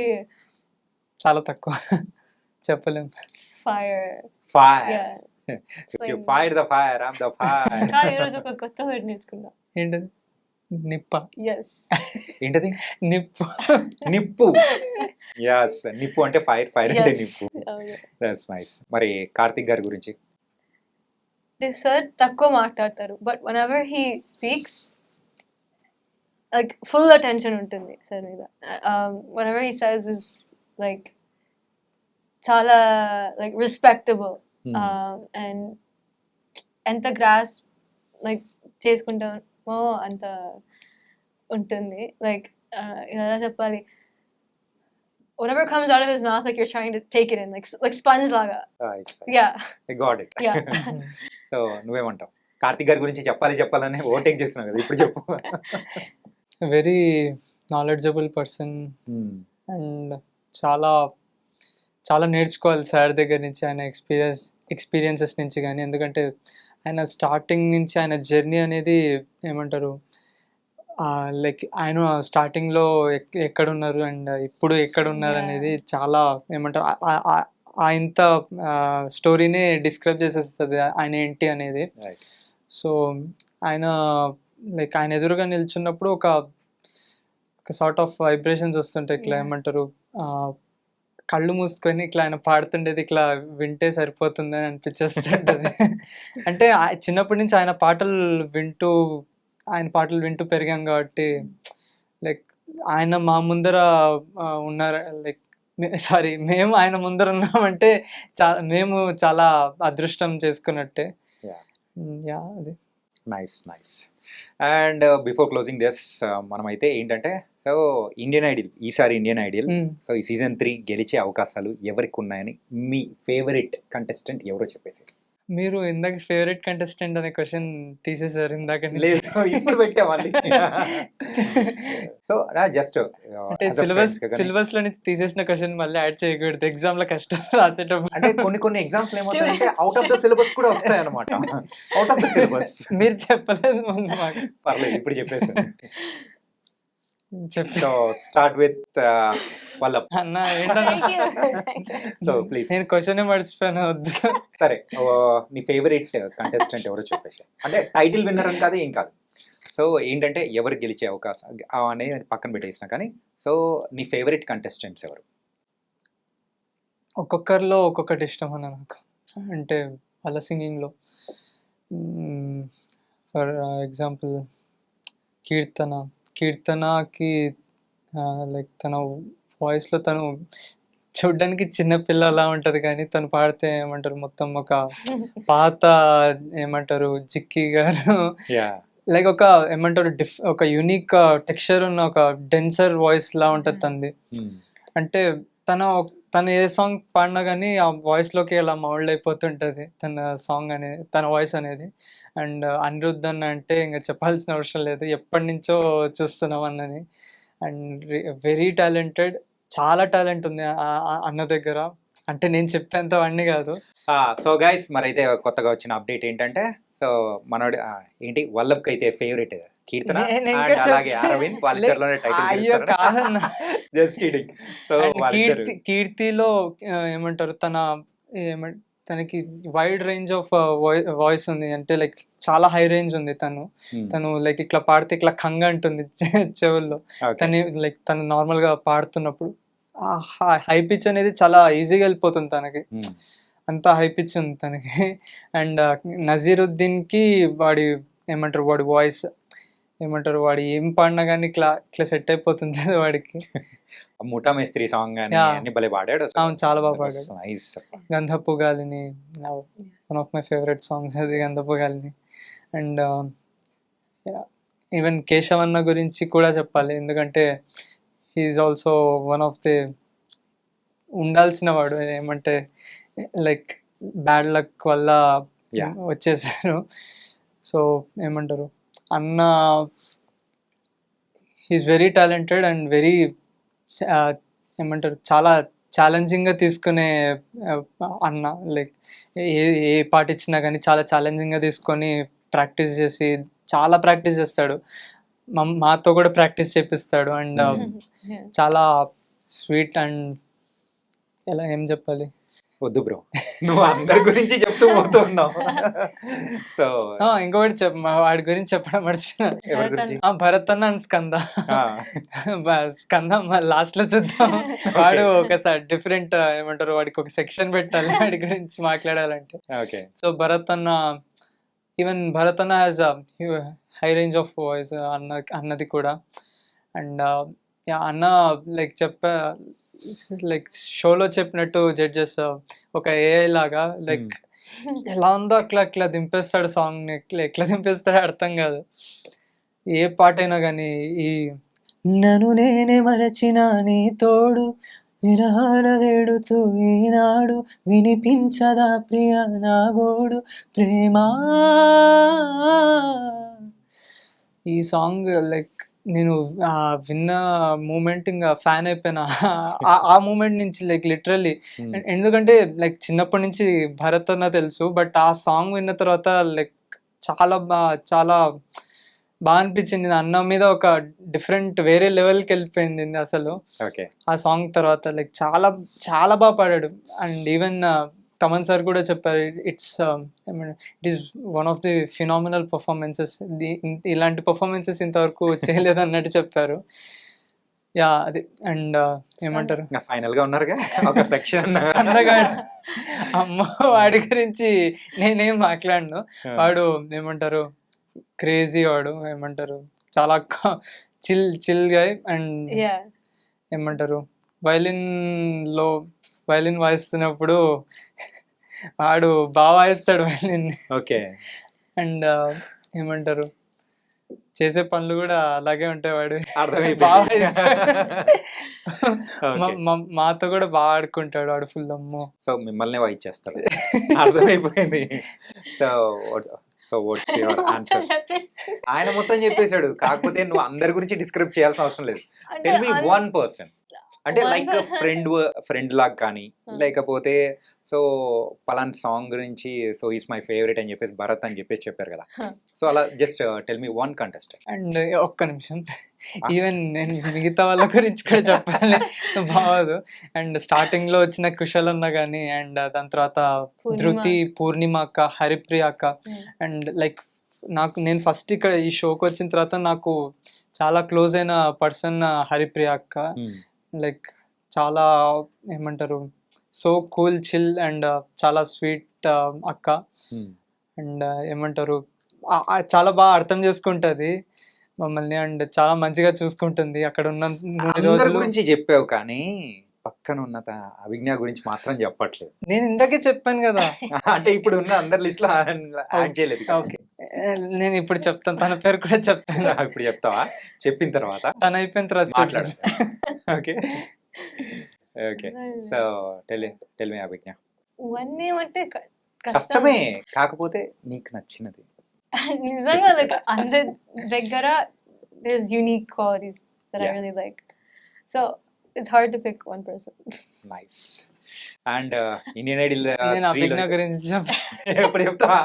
చాలా తక్కువ చెప్పలేం. Fire. Fire fire the fire I'm the fire. కాదు, ఈరోజు ఒక కొత్త వర్డ్ నేర్చుకున్నా. ఏంటది? నిప్ప. ఎస్, ఏంటది? నిప్పు. నిప్పు. యస్, నిప్పు అంటే ఫైర్, ఫైర్ అంటే నిప్పు. That's nice. మరి కార్తిక్ గారి గురించి. సార్ తక్కువ మాట్లాడతారు, but one ever he speaks like full attention ఉంటుంది సార్ మీద. One ever he says is like చాలా లైక్ రెస్పెక్టబుల్ అండ్ ఎంత గ్రాస్ లైక్ చేసుకుంటామో అంత ఉంటుంది. లైక్ ఎలా చెప్పాలి, whatever comes out of his mouth, like you're trying to take it in, like sponge laga. Yeah. I got it. Yeah. So నువ్వేమంటావు? కార్తిక్ గారి గురించి చెప్పాలని ఓవర్టేక్ చేస్తున్నావు కదా, ఇప్పుడు చెప్పు. వెరీ నాలెడ్జబుల్ పర్సన్ అండ్ చాలా చాలా నేర్చుకోవాలి సార్ దగ్గర నుంచి, ఆయన ఎక్స్పీరియన్సెస్ నుంచి కానీ. ఎందుకంటే ఆయన స్టార్టింగ్ నుంచి ఆయన జర్నీ అనేది ఏమంటారు లైక్ ఆయన స్టార్టింగ్లో ఎక్కడున్నారు అండ్ ఇప్పుడు ఎక్కడున్నారు అనేది చాలా ఏమంటారు ఇంత స్టోరీనే డిస్క్రైబ్ చేసేస్తుంది ఆయన ఏంటి అనేది. సో ఆయన లైక్ ఆయన ఎదురుగా నిల్చున్నప్పుడు ఒక సార్ట్ ఆఫ్ వైబ్రేషన్స్ వస్తుంటాయి, ఇట్లా ఏమంటారు కళ్ళు మూసుకొని ఇట్లా ఆయన పాడుతుండేది ఇట్లా వింటే సరిపోతుంది అని అనిపించేస్తుంటుంది. అంటే చిన్నప్పటి నుంచి ఆయన పాటలు వింటూ పెరిగాం కాబట్టి లైక్ ఆయన మా ముందర ఉన్నారు, లైక్ మేము ఆయన ముందర ఉన్నామంటే మేము చాలా అదృష్టం చేసుకున్నట్టే. అది nice. And before closing this మనమైతే ఏంటంటే, సో ఈసారి ఇండియన్ ఐడియల్ సో ఈ సీజన్ 3 గెలిచే అవకాశాలు ఎవరికి ఉన్నాయని మీ ఫేవరెట్ కంటెస్టెంట్ ఎవరో చెప్పేసి. మీరు ఇందాక ఫేవరెట్ కంటెస్టెంట్ అనే క్వశ్చన్ తీసేసారు ఇందాక. లేదు, ఇప్పుడు పెట్టామని. సో జస్ట్ అంటే సిలబస్ లో నుంచి తీసేసిన క్వశ్చన్ మళ్ళీ యాడ్ చేయకూడదు, ఎగ్జామ్ లో కష్టం రాసేటప్పుడు. అంటే కొన్ని ఎగ్జామ్స్ ఏమవుతాయంటే అవుట్ ఆఫ్ ద సిలబస్ కూడా వస్తాయి అన్నమాట. అవుట్ ఆఫ్ ద సిలబస్ మీరు చెప్పలేదు ముందు మాకు. పర్లేదు, ఇప్పుడు చెప్పేసాను. సో స్టార్ట్ విత్ వల్లభ్ అన్న. ఏంటన్నా సో ప్లీజ్. నేను క్వశ్చన్ మర్చిపోయాను, వద్దు. సరే, నీ ఫేవరెట్ కంటెస్టెంట్ ఎవరో చెప్పేసి. అంటే టైటిల్ విన్నర్ అని కాదు, ఏం కాదు. సో ఏంటంటే ఎవరు గెలిచే అవకాశం అనేది పక్కన పెట్టేసిన కానీ, సో నీ ఫేవరెట్ కంటెస్టెంట్స్ ఎవరు? ఒక్కొక్కరిలో ఒక్కొక్కటి ఇష్టం అన్న నాకు. అంటే వాళ్ళ సింగింగ్లో ఫర్ ఎగ్జాంపుల్ కీర్తనకి లైక్ తన వాయిస్లో తను చూడ్డానికి చిన్నపిల్లలా ఉంటుంది, కానీ తను పాడితే ఏమంటారు మొత్తం ఒక పాత ఏమంటారు జిక్కి గారు లైక్ ఒక ఏమంటారు ఒక యూనిక్ టెక్స్చర్ ఉన్న ఒక డెన్సర్ వాయిస్ లా ఉంటుంది తనది. అంటే తను ఏ సాంగ్ పాడినా కానీ ఆ వాయిస్లోకి అలా మౌల్డ్ అయిపోతుంటుంది తన వాయిస్ అనేది. అండ్ అనిరుద్ధ్ అన్న అంటే ఇంకా చెప్పాల్సిన అవసరం లేదు, ఎప్పటి నుంచో చూస్తున్నాం అన్నని. అండ్ వెరీ టాలెంటెడ్, చాలా టాలెంట్ ఉంది అన్న దగ్గర, అంటే నేను చెప్పేంత వాడిని కాదు. సో గైస్, మరి అయితే కొత్తగా వచ్చిన అప్డేట్ ఏంటంటే, సో మనోడు ఏంటి వల్లభ్కి అయితే ఫేవరెట్ కీర్తన, అలాగే అరవింద్, వాళ్ళిద్దరిలోనే టైటిల్. Just kidding. సో కీర్తిలో ఏమంటారు తనకి వైడ్ రేంజ్ ఆఫ్ వాయిస్ ఉంది, అంటే లైక్ చాలా హై రేంజ్ ఉంది. తను లైక్ ఇట్లా పాడితే ఇట్లా కంగ అంటుంది చెవుల్లో. తను నార్మల్ గా పాడుతున్నప్పుడు హై పిచ్ అనేది చాలా ఈజీగా వెళ్ళిపోతుంది తనకి, అంత హై పిచ్ ఉంది తనకి. అండ్ నజీరుద్దీన్ కి వాడి వాయిస్ ఏమంటారు వాడు ఏం పాడినా కానీ ఇట్లా సెట్ అయిపోతుంది అది వాడికి. ముఠా మేస్త్రి సాంగ్ కానీ Yeah. అన్ని భలే పాడాడు అసలు. అవును, చాలా బాగా పాడాడు. నైస్. గంధపు గాలిని one of my favourite songs అది, గంధపు గాలిని. అండ్ ఈవెన్ కేశవన్న గురించి కూడా చెప్పాలి, ఎందుకంటే he's also one of the ఉండాల్సిన వాడు. ఏమంటే లైక్ బ్యాడ్ లక్ వల్ల Yeah. వచ్చేసారు. సో ఏమంటారు అన్న, he's very talented and very ఏమంటారు చాలా ఛాలెంజింగ్గా తీసుకునే అన్న. లైక్ ఏ పాట ఇచ్చినా కానీ చాలా ఛాలెంజింగ్గా తీసుకొని ప్రాక్టీస్ చేసి చాలా ప్రాక్టీస్ చేస్తాడు. మాతో కూడా ప్రాక్టీస్ చేపిస్తాడు. And Yeah. చాలా స్వీట్ అండ్ ఎలా ఏం చెప్పాలి. వద్దు బ్రో, నువ్వు అందరి గురించి చెప్తూ పోతున్నావు. సో ఇంకొకటి వాడి గురించి చెప్పడం మర్చిపోయినా. ఎవరి గురించి? భరత్ అన్న అండ్ స్కంద. ఆ, స్కంద లాస్ట్ లో చూద్దాం. వాడు ఒకసారి డిఫరెంట్ ఏమంటారు, వాడికి ఒక సెక్షన్ పెట్టాలి వాడి గురించి మాట్లాడాలంటే. ఓకే. సో భరత్ అన్న, ఈవెన్ భరత్ అన్న has high range of voice అన్నది కూడా. అండ్ అన్న లైక్ షోలో చెప్పినట్టు జడ్జెస్ ఒక ఏఐ లాగా లైక్ ఎలా ఉందో అట్లా దింపేస్తాడు సాంగ్ ని. ఎట్లా దింపేస్తాడో అర్థం కాదు. ఏ పాట అయినా కానీ ఈ నన్ను నేనే మరచిన నీ తోడు విరహాల వేడుతూ ఈనాడు వినిపించదా ప్రియ నా గోడు ప్రేమా, ఈ సాంగ్ లైక్ నేను విన్న మూమెంట్ ఇంకా ఫ్యాన్ అయిపోయినా. ఆ మూమెంట్ నుంచి లైక్ లిటరల్లీ, ఎందుకంటే లైక్ చిన్నప్పటి నుంచి భరత్ అన్న తెలుసు, బట్ ఆ సాంగ్ విన్న తర్వాత లైక్ చాలా బాగా అనిపించింది. అన్న మీద ఒక డిఫరెంట్ వేరే లెవెల్కి వెళ్ళిపోయింది అసలు ఓకే. ఆ సాంగ్ తర్వాత. లైక్ చాలా బాగా పాడాడు. అండ్ ఈవెన్ తమన్ సార్ కూడా చెప్పారు, it is one of the phenomenal performances, ఇలాంటి పర్ఫార్మెన్సెస్ ఇంతవరకు చేయలేదు అన్నట్టు చెప్పారు. యా అది. అండ్ ఏమంటారు, ఫైనల్ గా ఉన్నారుగా ఒక సెక్షన్. అమ్మ వాడి గురించి నేనేం మాట్లాడను. వాడు ఏమంటారు క్రేజీ, వాడు ఏమంటారు చాలా చిల్ గా. And Yeah. ఏమంటారు వైలిన్ వాయిస్తున్నప్పుడు వాడు బాగా వాయిస్తాడు వైలిన్. ఓకే. అండ్ ఏమంటారు చేసే పనులు కూడా అలాగే ఉంటాయి. వాడు అర్థమైపోయింది. బాగా వాయిస్తాడు. Okay. మాతో కూడా బాగా ఆడుకుంటాడు వాడు ఫుల్. అమ్మో. సో మిమ్మల్ని వాయిచ్చేస్తాడు. అర్థమైపోయింది. So what's your answer? ఆయన మొత్తం చెప్పేశాడు, కాకపోతే నువ్వు అందరి గురించి డిస్క్రైబ్ చేయాల్సిన అవసరం లేదు. టెల్ మీ వన్ పర్సన్, అంటే లైక్ ఫ్రెండ్ లాగా కానీ, లేకపోతే సో పలానా సాంగ్ గురించి సో ఈస్ మై ఫేవరెట్ అని చెప్పేసి భరత్ అని చెప్పేసి చెప్పారు కదా. సో అలా just tell me one contestant. And ఒక్క నిమిషం, ఈవెన్ నేను మిగతా వాళ్ళ గురించి కూడా చెప్పాలి బాగోదు. అండ్ స్టార్టింగ్ లో వచ్చిన కుశల్ అన్న కానీ, అండ్ దాని తర్వాత ధృతి, పూర్ణిమ అక్క, హరిప్రియ అక్క. అండ్ లైక్ నేను ఫస్ట్ ఇక్కడ ఈ షోకి వచ్చిన తర్వాత నాకు చాలా క్లోజ్ అయిన పర్సన్ హరిప్రియ అక్క. లైక్ చాలా ఏమంటారు సో కూల్, చిల్ అండ్ చాలా స్వీట్ అక్క. అండ్ ఏమంటారు చాలా బాగా అర్థం చేసుకుంటది మమ్మల్ని, అండ్ చాలా మంచిగా చూసుకుంటుంది అక్కడ ఉన్న అందరి గురించి చెప్పావు, కానీ పక్కన ఉన్న అభిజ్ఞ గురించి మాత్రం చెప్పట్లేదు. నేను ఇందాకే చెప్పాను కదా. అంటే ఇప్పుడు ఉన్న అందరి లిస్ట్ లో యాడ్ చేయలేదు. ఓకే, నేను ఇప్పుడు చెప్తాను, తన పేరు కూడా చెప్తాను. ఇప్పుడు చెప్తావా? చెప్పిన తర్వాత తను అయిపోయిన తర్వాత మాట్లాడు. Okay. Okay. So tell me Abhigna. ఇవన్నీ అంటే కష్టమే, కాకపోతే నీకు నచ్చినది. నిజంగా లైక్ అందరి దగ్గర there's unique qualities that I really like, so it's hard to pick one person. Nice. And Indian Idol నేను అభిజ్ఞ గురించి ఎప్పుడు చెప్తావా?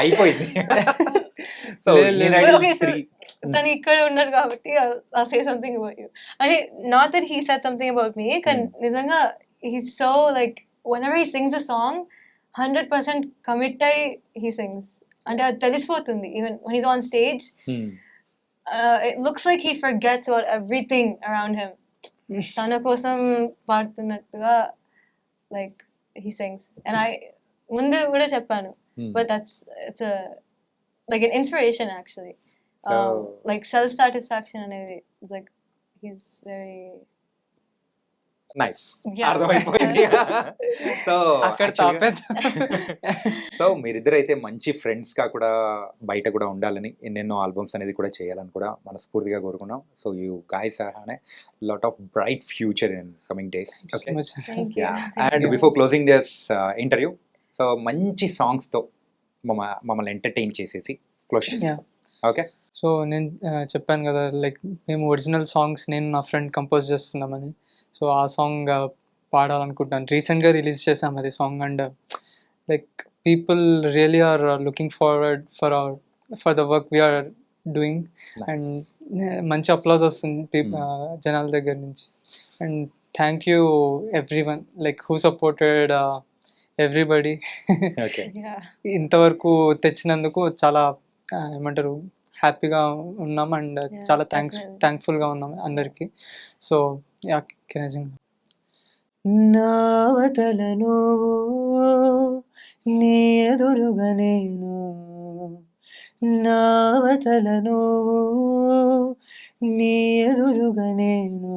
అయిపోయింది. So Indian Okay, Idol so తను ఇక్కడ ఉన్నారు కాబట్టి I'll say something about you. I mean, not that he said something about me, కానీ నిజంగా he's so like whenever he sings a song 100% commit అయి he sings. అంటే అది తెలిసిపోతుంది. Even when he's on stage, it looks like he forgets about everything around him. తన కోసం పాడుతున్నట్టుగా like he sings. And I ముందు కూడా చెప్పాను, but it's a like an inspiration actually. So like self satisfaction అనేది is like he's very nice, Yeah. అర్థమైపోయింది. So అక్కడ తాపేద్దాం. So మీరిద్దరు అయితే మంచి ఫ్రెండ్స్ గా కూడా బయట కూడా ఉండాలని, ఎన్నెన్నో ఆల్బమ్స్ అనేది కూడా చేయాలని కూడా మనస్ఫూర్తిగా కోరుకున్నాం. So you guys have a lot of bright future in coming days. Okay, thank you. And before closing this interview, so మంచి సాంగ్స్ తో మమ్మల్ని ఎంటర్టైన్ చేసేసి క్లోజ్ చేసి. Yeah. ఓకే, సో నేను చెప్పాను కదా, లైక్ మేము ఒరిజినల్ సాంగ్స్ నేను నా ఫ్రెండ్ కంపోజ్ చేస్తున్నామని. సో ఆ సాంగ్ పాడాలనుకుంటున్నాను. రీసెంట్గా రిలీజ్ చేసాం అది song. And like people really are looking forward for the work we're doing. And మంచి అప్లాజ్ వస్తుంది జనాల దగ్గర నుంచి. And thank you everyone like who supported everybody. Okay, Yeah. ఇంతవరకు తెచ్చినందుకు చాలా ఏమంటారు హ్యాపీగా ఉన్నాం. అండ్ Yeah, చాలా definitely. థ్యాంక్ఫుల్గా ఉన్నాం అందరికీ. సో నావతల నువ్వు నీ ఎదురుగా నేను, నావతల నువ్వు నీ ఎదురుగా నేను,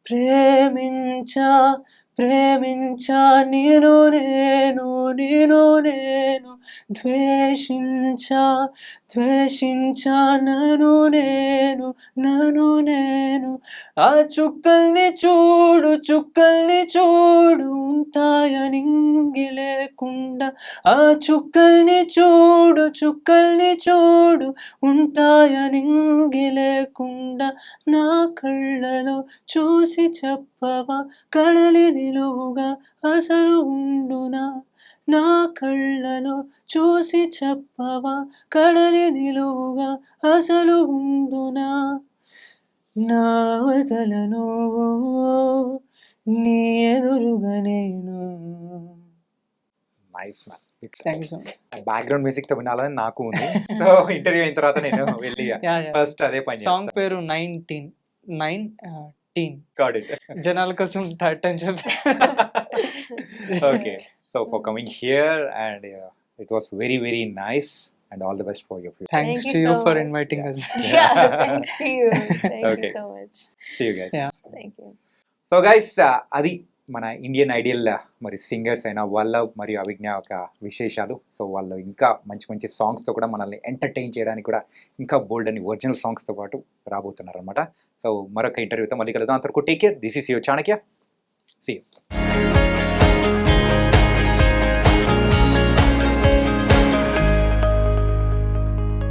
ప్రేమించా ప్రేమించా నేను నేను నేను నేను, ద్వేషించా ద్వేషించా నన్ను నేను నన్ను నేను. ఆ చుక్కల్ని చూడు చుక్కల్ని చూడు ఉంటాయనింగి లేకుండా, ఆ చుక్కల్ని చూడు చుక్కల్ని చూడు ఉంటాయనింగి లేకుండా, నా కళ్ళలో చూసి చెప్పవా కడలి నిలువుగా అసలు ఉండునా, నా కళ్ళలో చూసి చెప్పవా కడలి నిలువుగా అసలు ఉండునా, నావతల నువ్వు నీ ఎదురుగా నేను. Nice man. Thank you so much. Background music తో వినాలని నాకు ఉంది. సో ఇంటర్వ్యూ అయిన తర్వాత నేను వెళ్ళి ఫస్ట్ అదే పని సాంగ్ పేరు 19 గాట్ ఇట్. జనాల కోసం థర్డ్ టైం చెప్పా. Okay, so for coming here, and it was very very nice, and all the best for your future. Thanks Thank to you you so for much. Inviting us. Yeah, thanks to you. Thank Okay. you so much. See you guys. Yeah. Thank you. So guys, అది మన Indian ideal మరి singers అయిన వల్లభ్ మరియు అభిజ్ఞ యొక్క విశేషాలు. So వాళ్ళు ఇంకా మంచి మంచి సాంగ్స్తో కూడా మనల్ని ఎంటర్టైన్ చేయడానికి కూడా ఇంకా బోల్డ్ అని ఒరిజినల్ సాంగ్స్తో పాటు రాబోతున్నారు అనమాట. సో మరొక ఇంటర్వ్యూతో మళ్ళీ కలుద్దాం. అంతవరకు take care. This is your Chanakya. See you.